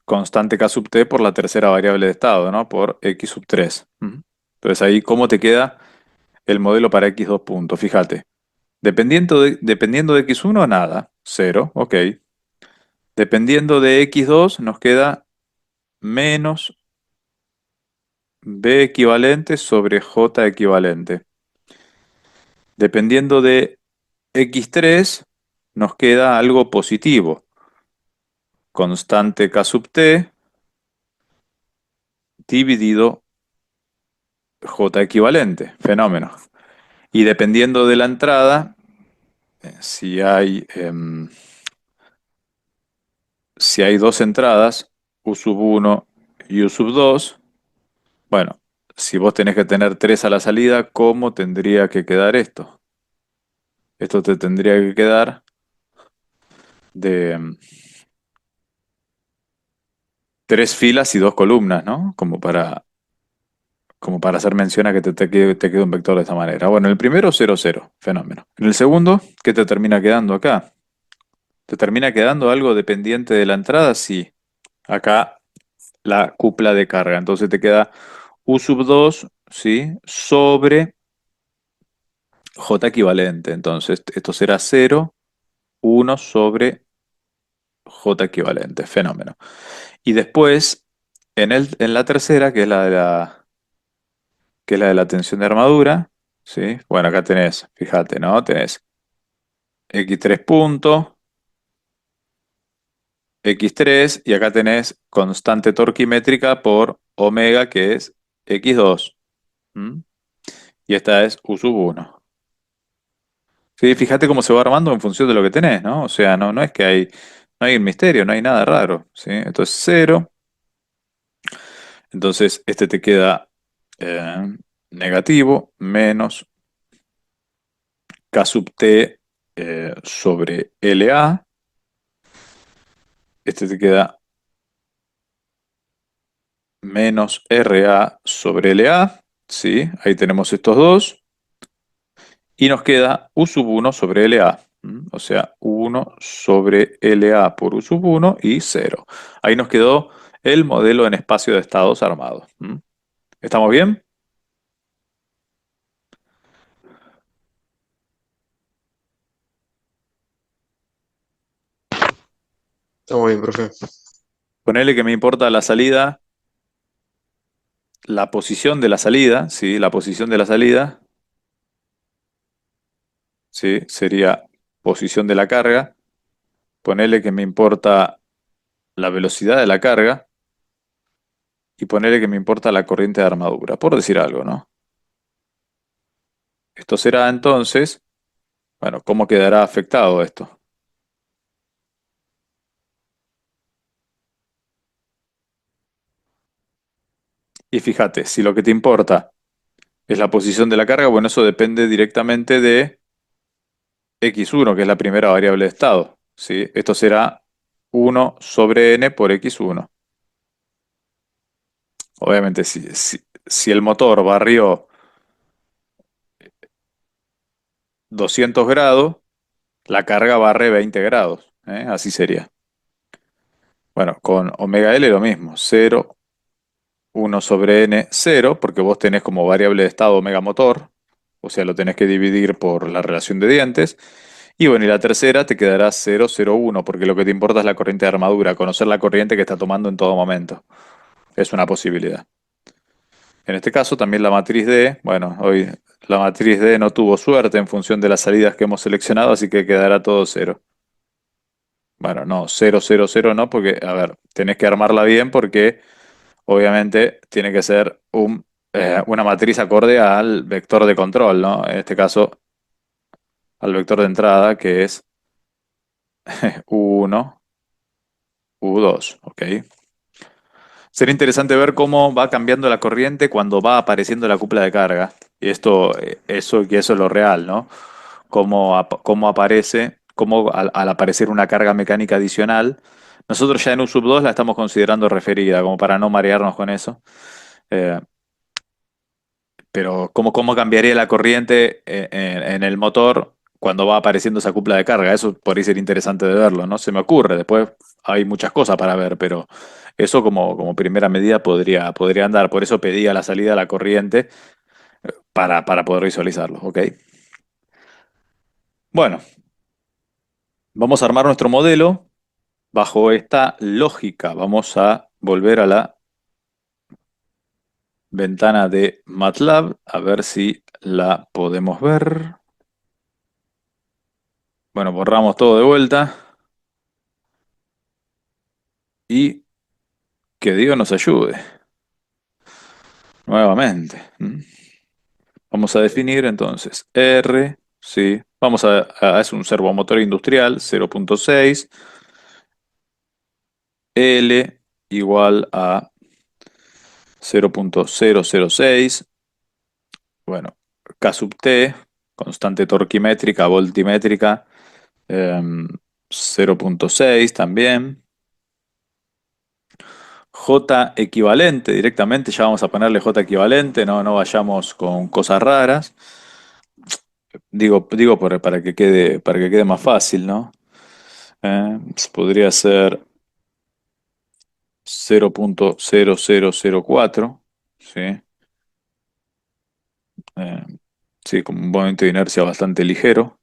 constante K sub T por la tercera variable de estado, ¿no? Por X sub 3. Ujú. Entonces ahí, ¿cómo te queda el modelo para X2 puntos? Fíjate, dependiendo de X1, nada, cero, ok. Dependiendo de X2, nos queda menos B equivalente sobre J equivalente. Dependiendo de X3, nos queda algo positivo, constante K sub T dividido J equivalente, fenómeno. Y dependiendo de la entrada, si si hay dos entradas, U sub 1 y U sub 2, bueno, si vos tenés que tener tres a la salida, ¿cómo tendría que quedar esto? Esto te tendría que quedar de tres filas y dos columnas, ¿no? Como para hacer mención a que te quede un vector de esta manera. Bueno, en el primero, 0, 0, fenómeno. En el segundo, ¿qué te termina quedando acá? ¿Te termina quedando algo dependiente de la entrada? Sí. Acá la cupla de carga. Entonces te queda U sub 2, ¿sí? Sobre J equivalente. Entonces, esto será 0, 1 sobre J equivalente. Fenómeno. Y después, en la tercera, que es la de la tensión de armadura, ¿sí? Bueno, acá tenés, fíjate, ¿no? Tenés X3 punto, X3, y acá tenés constante torquimétrica por omega, que es X2. ¿Mm? Y esta es U sub 1. Sí, fíjate cómo se va armando en función de lo que tenés, ¿no? O sea, no es que no hay un misterio, no hay nada raro, ¿sí? Esto es 0, entonces este te queda negativo, menos K sub T sobre LA, este te queda menos RA sobre LA, ¿sí? Ahí tenemos estos dos, y nos queda U sub 1 sobre LA. O sea, 1 sobre LA por U sub 1 y 0. Ahí nos quedó el modelo en espacio de estados armado. ¿Estamos bien? Está muy bien, profe. Ponele que me importa la salida, la posición de la salida, ¿sí? La posición de la salida, ¿sí? Sería posición de la carga. Ponele que me importa la velocidad de la carga y ponele que me importa la corriente de armadura, por decir algo, ¿no? Esto será entonces, bueno, ¿cómo quedará afectado esto? Y fíjate, si lo que te importa es la posición de la carga, bueno, eso depende directamente de x1, que es la primera variable de estado, ¿sí? Esto será 1 sobre n por x1. Obviamente, si el motor barrió 200 grados, la carga barre 20 grados, ¿eh? Así sería. Bueno, con omega L lo mismo, 0, 1 sobre n, 0, porque vos tenés como variable de estado omega motor, o sea, lo tenés que dividir por la relación de dientes. Y bueno, y la tercera te quedará 0, 0, 1, porque lo que te importa es la corriente de armadura, conocer la corriente que está tomando en todo momento. Es una posibilidad. En este caso también la matriz D, bueno, hoy la matriz D no tuvo suerte en función de las salidas que hemos seleccionado, así que quedará todo 0. Bueno, no, 0, 0, 0 no, porque, a ver, tenés que armarla bien porque obviamente tiene que ser una matriz acorde al vector de control, ¿no? En este caso, al vector de entrada, que es U1, U2, ¿ok? Sería interesante ver cómo va cambiando la corriente cuando va apareciendo la cupla de carga. Y eso es lo real, ¿no? Cómo aparece, cómo al aparecer una carga mecánica adicional, nosotros ya en U sub 2 la estamos considerando referida, como para no marearnos con eso. Eh, pero cómo cambiaría la corriente en el motor cuando va apareciendo esa cupla de carga. Eso podría ser interesante de verlo, ¿no? Se me ocurre. Después hay muchas cosas para ver, pero eso como primera medida podría andar. Por eso pedía la salida de la corriente para poder visualizarlo, ¿ok? Bueno, vamos a armar nuestro modelo bajo esta lógica. Vamos a volver a la ventana de MATLAB a ver si la podemos ver. Bueno, borramos todo de vuelta y que Dios nos ayude nuevamente. Vamos a definir entonces R, sí, es un servomotor industrial 0.6, L igual a 0.006, bueno, K sub T, constante torquimétrica, voltimétrica, 0.6 también. J equivalente directamente, ya vamos a ponerle J equivalente, no vayamos con cosas raras. Digo para que quede más fácil, ¿no? Podría ser 0.0004, ¿sí? Eh, sí, con un momento de inercia bastante ligero.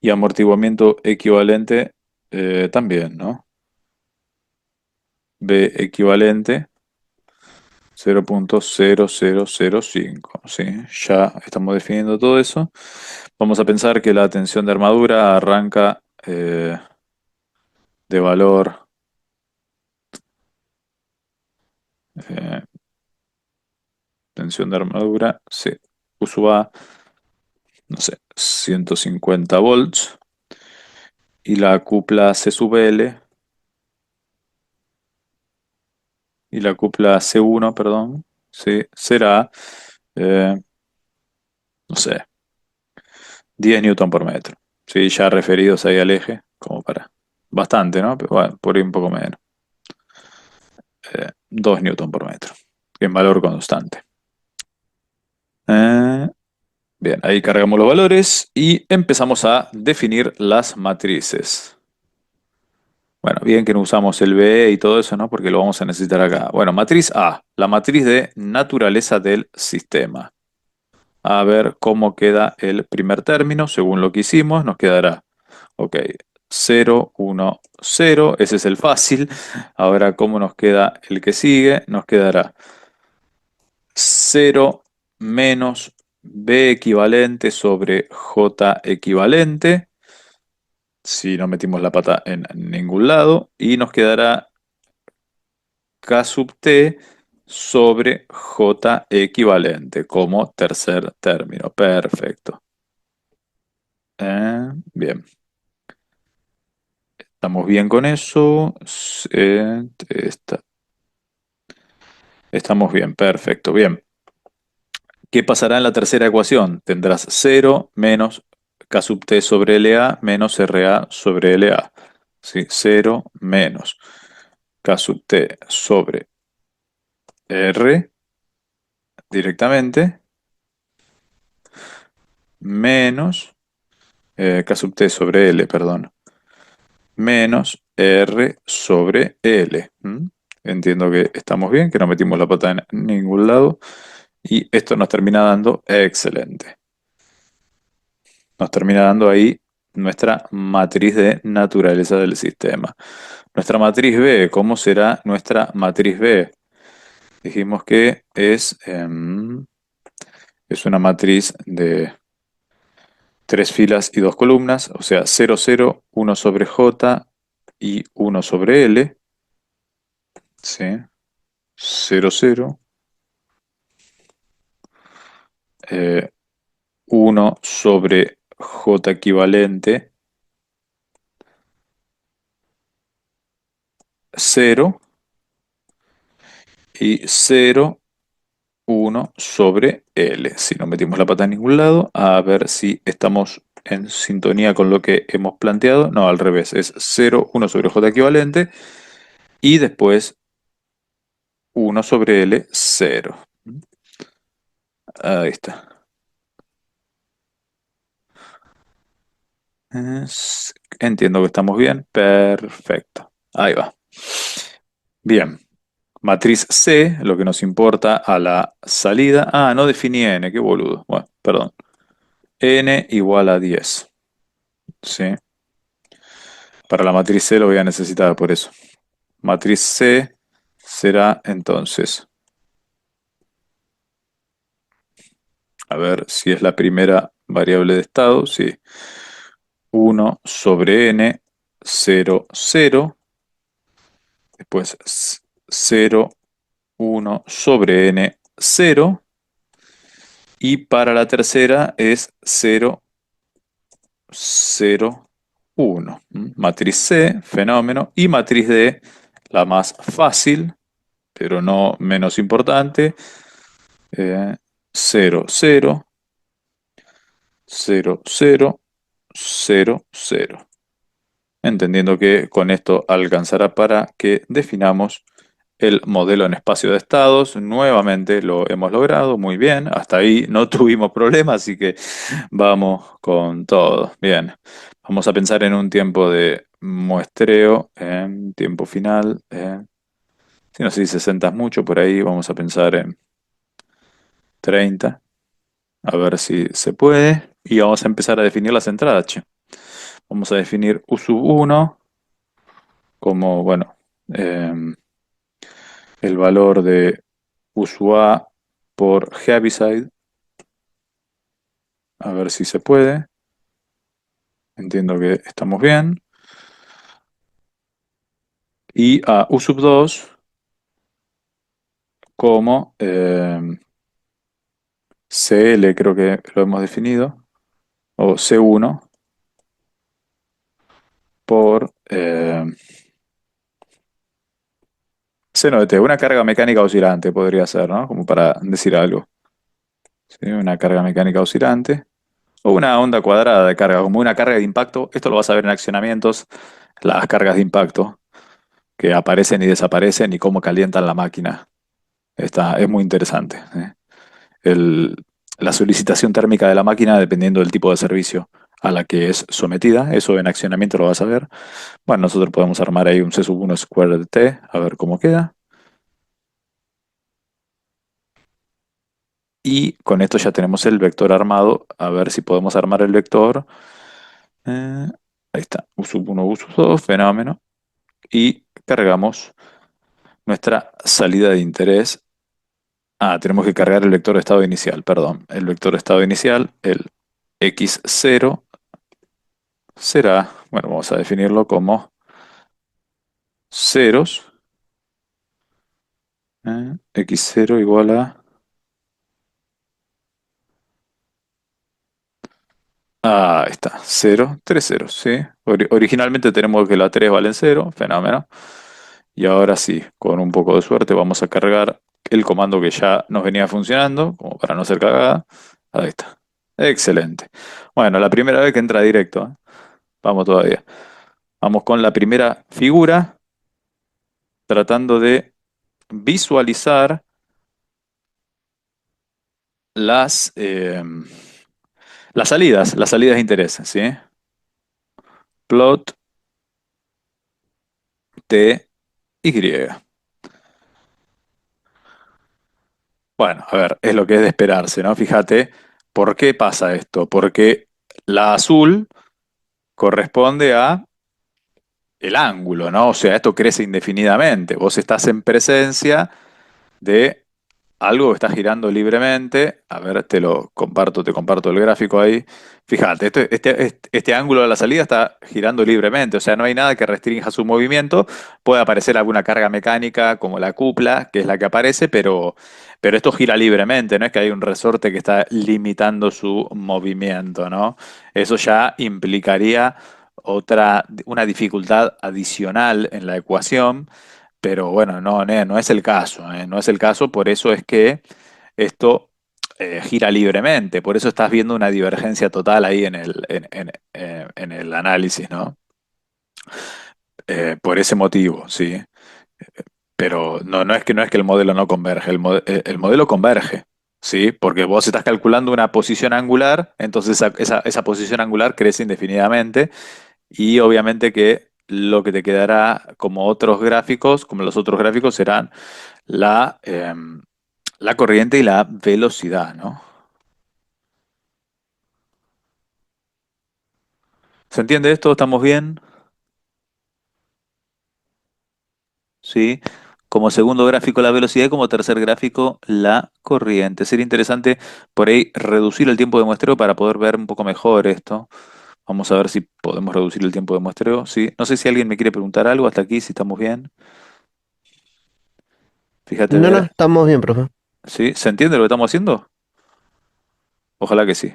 Y amortiguamiento equivalente también, ¿no? B equivalente 0,0005. ¿Sí? Ya estamos definiendo todo eso. Vamos a pensar que la tensión de armadura arranca de valor, eh, tensión de armadura, sí, Q sub A, no sé, 150 volts. Y la cupla C sub L, y la cupla C1, perdón, sí, será, eh, no sé, 10 newton por metro. Sí, ya referidos ahí al eje, como para, bastante, ¿no? Pero bueno, por ahí un poco menos. 2 newton por metro, en valor constante. Eh, Bien, ahí cargamos los valores y empezamos a definir las matrices. Bueno, bien que no usamos el B y todo eso, ¿no? Porque lo vamos a necesitar acá. Bueno, matriz A, la matriz de naturaleza del sistema. A ver cómo queda el primer término, según lo que hicimos, nos quedará, ok, 0, 1, 0, ese es el fácil. Ahora, ¿cómo nos queda el que sigue? Nos quedará 0 menos B equivalente sobre J equivalente, si no metimos la pata en ningún lado, y nos quedará K sub T sobre J equivalente como tercer término. Perfecto. Bien, estamos bien con eso. Estamos bien, perfecto. Bien. ¿Qué pasará en la tercera ecuación? Tendrás 0 menos K sub T sobre LA menos RA sobre LA. ¿Sí? 0 menos K sub T sobre R directamente menos K sub T sobre L, perdón, menos R sobre L. ¿Mm? Entiendo que estamos bien, que no metimos la pata en ningún lado y esto nos termina dando excelente. Nos termina dando ahí nuestra matriz de naturaleza del sistema. Nuestra matriz B, ¿cómo será nuestra matriz B? Dijimos que es una matriz de tres filas y dos columnas, o sea, 0, 0, 1 sobre J y 1 sobre L, ¿sí? 0, 0, 1 sobre J equivalente, 0 y 0, 1 sobre L. Si no metimos la pata en ningún lado, a ver si estamos en sintonía con lo que hemos planteado. No, al revés, es 0, 1 sobre J equivalente y después 1 sobre L, 0. Ahí está. Entiendo que estamos bien. Perfecto. Ahí va. Bien. Matriz C, lo que nos importa a la salida. Ah, no definí n, qué boludo. Bueno, perdón. N igual a 10. ¿Sí? Para la matriz C lo voy a necesitar por eso. Matriz C será entonces, a ver si es la primera variable de estado, sí. 1 sobre n, 0, 0. Después 0, 1 sobre n, 0. Y para la tercera es 0, 0, 1. Matriz C, fenómeno. Y matriz D, la más fácil, pero no menos importante. 0, 0, 0, 0, 0, 0. Entendiendo que con esto alcanzará para que definamos el modelo en espacio de estados. Nuevamente lo hemos logrado, muy bien. Hasta ahí no tuvimos problemas, así que vamos con todo. Bien, vamos a pensar en un tiempo de muestreo, en tiempo final. Si no sé si 60 es mucho, por ahí vamos a pensar en 30. A ver si se puede. Y vamos a empezar a definir las entradas, che. Vamos a definir U sub 1 como, bueno, em, el valor de U sub A por Heaviside. A ver si se puede. Entiendo que estamos bien. Y a U sub 2 como CL, creo que lo hemos definido. O C1 por seno de T. Una carga mecánica oscilante podría ser, ¿no? Como para decir algo. ¿Sí? Una carga mecánica oscilante. O una onda cuadrada de carga, como una carga de impacto. Esto lo vas a ver en accionamientos, las cargas de impacto, que aparecen y desaparecen y cómo calientan la máquina. Es muy interesante. ¿Eh? El- la solicitación térmica de la máquina dependiendo del tipo de servicio a la que es sometida. Eso en accionamiento lo vas a ver. Bueno, nosotros podemos armar ahí un C sub 1 squared T, a ver cómo queda. Y con esto ya tenemos el vector armado. A ver si podemos armar el vector. Eh, ahí está, U sub 1, U sub 2, fenómeno. Y cargamos nuestra salida de interés. Ah, tenemos que cargar el vector de estado inicial, perdón. El vector de estado inicial, el x0, será, bueno, vamos a definirlo como ceros. X0 igual a... Ah, ahí está, cero, 3 ceros, ¿sí? Originalmente tenemos que la 3 vale en 0, fenómeno. Y ahora sí, con un poco de suerte vamos a cargar el comando que ya nos venía funcionando, como para no ser cagada. Ahí está. Excelente. Bueno, la primera vez que entra directo, ¿eh? Vamos todavía. Vamos con la primera figura, tratando de visualizar las, las salidas de interés, ¿sí? Plot T, Y. Bueno, a ver, es lo que es de esperarse, ¿no? Fíjate, ¿por qué pasa esto? Porque la azul corresponde a el ángulo, ¿no? O sea, esto crece indefinidamente. Vos estás en presencia de algo que está girando libremente. A ver, te comparto el gráfico ahí. Fíjate, este ángulo de la salida está girando libremente, o sea, no hay nada que restrinja su movimiento. Puede aparecer alguna carga mecánica como la cupla, que es la que aparece, pero esto gira libremente, no es que hay un resorte que está limitando su movimiento, ¿no? Eso ya implicaría una dificultad adicional en la ecuación, pero bueno, no es el caso, no es el caso, por eso es que esto gira libremente, por eso estás viendo una divergencia total ahí en el análisis, ¿no? Por ese motivo, sí. Pero no es que el modelo no converge, el modelo converge, ¿sí? Porque vos estás calculando una posición angular, entonces esa posición angular crece indefinidamente y obviamente que lo que te quedará como otros gráficos, como los otros gráficos, serán la corriente y la velocidad, ¿no? ¿Se entiende esto? ¿Estamos bien? Sí. Como segundo gráfico la velocidad y como tercer gráfico la corriente. Sería interesante por ahí reducir el tiempo de muestreo para poder ver un poco mejor esto. Vamos a ver si podemos reducir el tiempo de muestreo. Sí. No sé si alguien me quiere preguntar algo hasta aquí, si estamos bien. Fíjate a No, no, ver. estamos bien, profe. ¿Sí? ¿Se entiende lo que estamos haciendo? Ojalá que sí.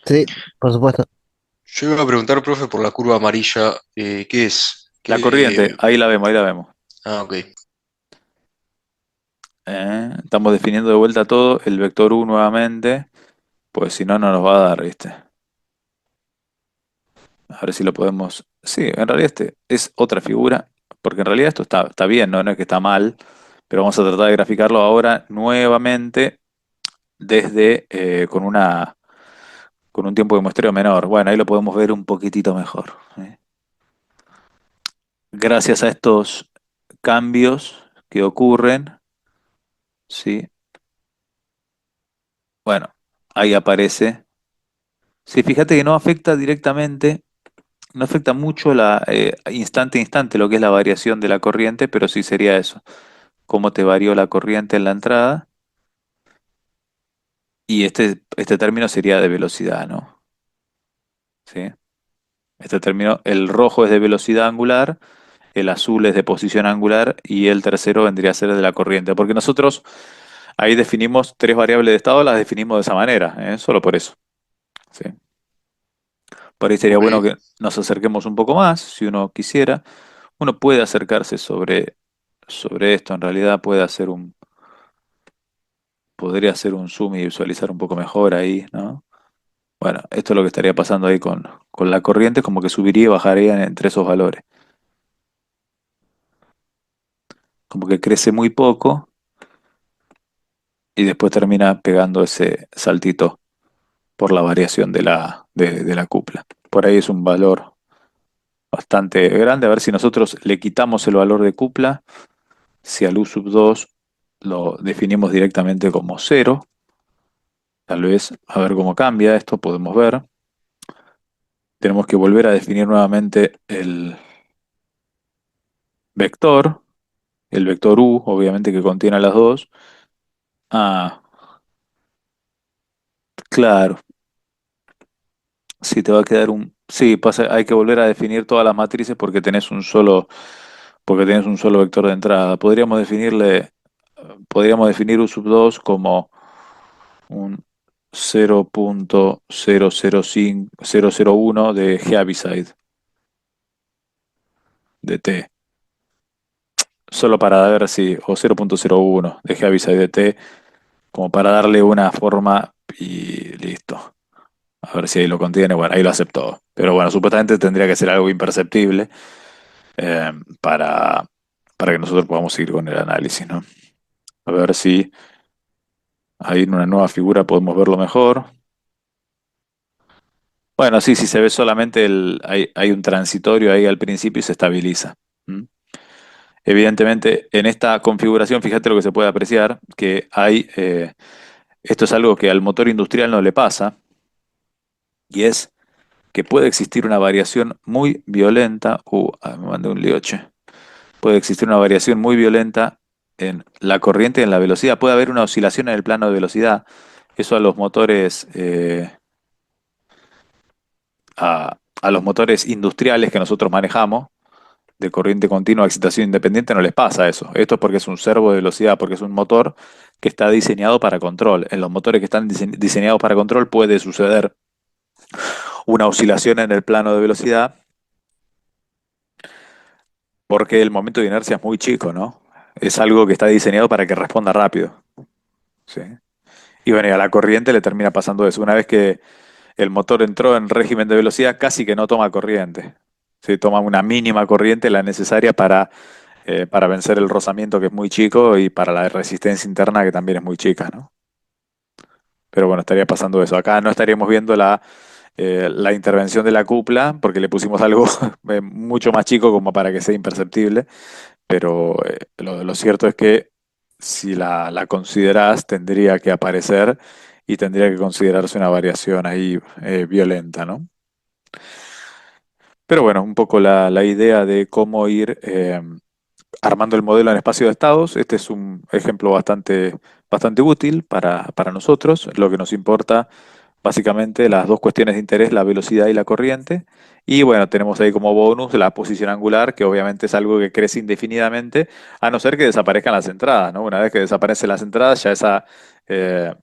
Sí, por supuesto. Yo iba a preguntar, profe, por la curva amarilla, ¿qué es? La corriente, ahí la vemos, ahí la vemos. Ah, ok. Estamos definiendo de vuelta todo, el vector U nuevamente, pues si no, no nos va a dar, ¿viste? A ver si lo podemos... Sí, en realidad este es otra figura, porque en realidad esto está bien, ¿no? No es que está mal, pero vamos a tratar de graficarlo ahora nuevamente desde con un tiempo de muestreo menor. Bueno, ahí lo podemos ver un poquitito mejor. ¿Eh? Gracias a estos cambios que ocurren, ¿sí? Bueno. ahí aparece. Sí, fíjate que no afecta directamente, no afecta mucho la instante a instante lo que es la variación de la corriente, pero sí sería eso, cómo te varió la corriente en la entrada, y este término sería de velocidad, ¿no? ¿Sí? Este término, el rojo es de velocidad angular, el azul es de posición angular y el tercero vendría a ser de la corriente, porque nosotros ahí definimos tres variables de estado, las definimos de esa manera, solo por eso. ¿Sí? Por ahí sería Ok, bueno que nos acerquemos un poco más, si uno quisiera. Uno puede acercarse sobre esto, en realidad podría hacer un zoom y visualizar un poco mejor ahí, ¿no? Bueno, esto es lo que estaría pasando ahí con la corriente, como que subiría y bajaría entre esos valores. Como que crece muy poco y después termina pegando ese saltito por la variación de la cupla. Por ahí es un valor bastante grande. A ver si nosotros le quitamos el valor de cupla, si al U sub 2 lo definimos directamente como cero, tal vez a ver cómo cambia esto, podemos ver. Tenemos que volver a definir nuevamente vector, el vector U, obviamente que contiene a las dos. Ah, claro, sí te va a quedar un... Sí, pasa, hay que volver a definir todas las matrices porque tenés un solo vector de entrada. Podríamos definir U sub 2 como un 0.005001 de Heaviside de T. Solo para ver si, o 0.01 de Heaviside de T, como para darle una forma y listo. A ver si ahí lo contiene. Bueno, ahí lo aceptó. Pero bueno, supuestamente tendría que ser algo imperceptible eh, para, para que nosotros podamos seguir con el análisis, ¿no? A ver si ahí en una nueva figura podemos verlo mejor. Bueno, sí, si se ve solamente hay un transitorio ahí al principio y se estabiliza. ¿Mm? Evidentemente, en esta configuración, fíjate lo que se puede apreciar, que esto es algo que al motor industrial no le pasa, y es que puede existir una variación muy violenta, me mandé un lioche, puede existir una variación muy violenta en la corriente y en la velocidad, puede haber una oscilación en el plano de velocidad, eso a los motores industriales que nosotros manejamos, de corriente continua, excitación independiente, no les pasa eso. Esto es porque es un servo de velocidad, porque es un motor que está diseñado para control. En los motores que están diseñados para control puede suceder una oscilación en el plano de velocidad porque el momento de inercia es muy chico, ¿no? Es algo que está diseñado para que responda rápido. ¿Sí? Y bueno, y a la corriente le termina pasando eso. Una vez que el motor entró en régimen de velocidad, casi que no toma corriente. ¿Sí? Toma una mínima corriente, la necesaria para vencer el rozamiento que es muy chico y para la resistencia interna que también es muy chica, ¿no? Pero bueno, estaría pasando eso. Acá no estaríamos viendo la intervención de la cupla porque le pusimos algo mucho más chico como para que sea imperceptible, pero lo cierto es que si la considerás tendría que aparecer y tendría que considerarse una variación ahí violenta, ¿no? Pero bueno, un poco la idea de cómo ir armando el modelo en espacio de estados. Este es un ejemplo bastante útil para nosotros. Lo que nos importa, básicamente, las dos cuestiones de interés, la velocidad y la corriente. Y bueno, tenemos ahí como bonus la posición angular, que obviamente es algo que crece indefinidamente, a no ser que desaparezcan las entradas, ¿no? Una vez que desaparecen las entradas, ya eh,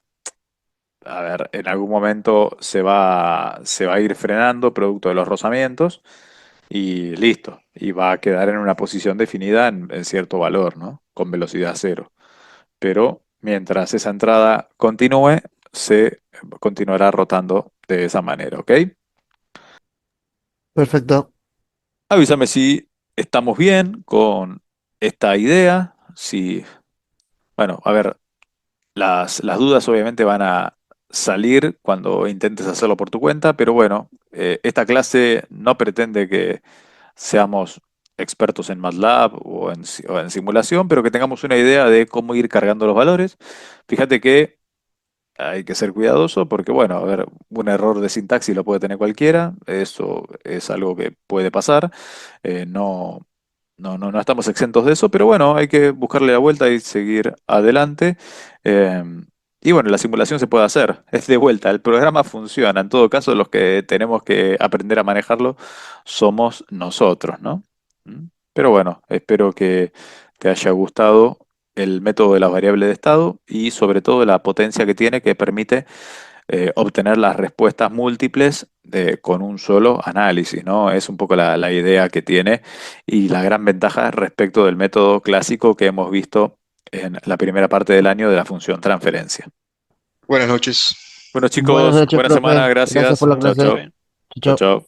a ver, en algún momento se va a ir frenando producto de los rozamientos y listo. Y va a quedar en una posición definida en cierto valor, ¿no? Con velocidad cero. Pero mientras esa entrada continúe, se continuará rotando de esa manera, ¿ok? Perfecto. Avísame si estamos bien con esta idea. Si, bueno, a ver, las dudas obviamente van a salir cuando intentes hacerlo por tu cuenta, pero bueno, esta clase no pretende que seamos expertos en MATLAB o en simulación, pero que tengamos una idea de cómo ir cargando los valores. Fíjate que hay que ser cuidadoso porque, bueno, a ver, un error de sintaxis lo puede tener cualquiera, eso es algo que puede pasar, no, no estamos exentos de eso, pero bueno, hay que buscarle la vuelta y seguir adelante. eh, y bueno, la simulación se puede hacer, es de vuelta, el programa funciona, en todo caso los que tenemos que aprender a manejarlo somos nosotros, ¿no? ¿Mm? Pero bueno, espero que te haya gustado el método de las variables de estado y sobre todo la potencia que tiene que permite obtener las respuestas múltiples con un solo análisis, ¿no? Es un poco la idea que tiene y la gran ventaja respecto del método clásico que hemos visto en la primera parte del año de la función transferencia. Buenas noches. Bueno, Buenas chicos, noches, buena semana, profe. Gracias por gracias. la Chao, Todo clase. chao. bien. Chao, Chao, chao. chao.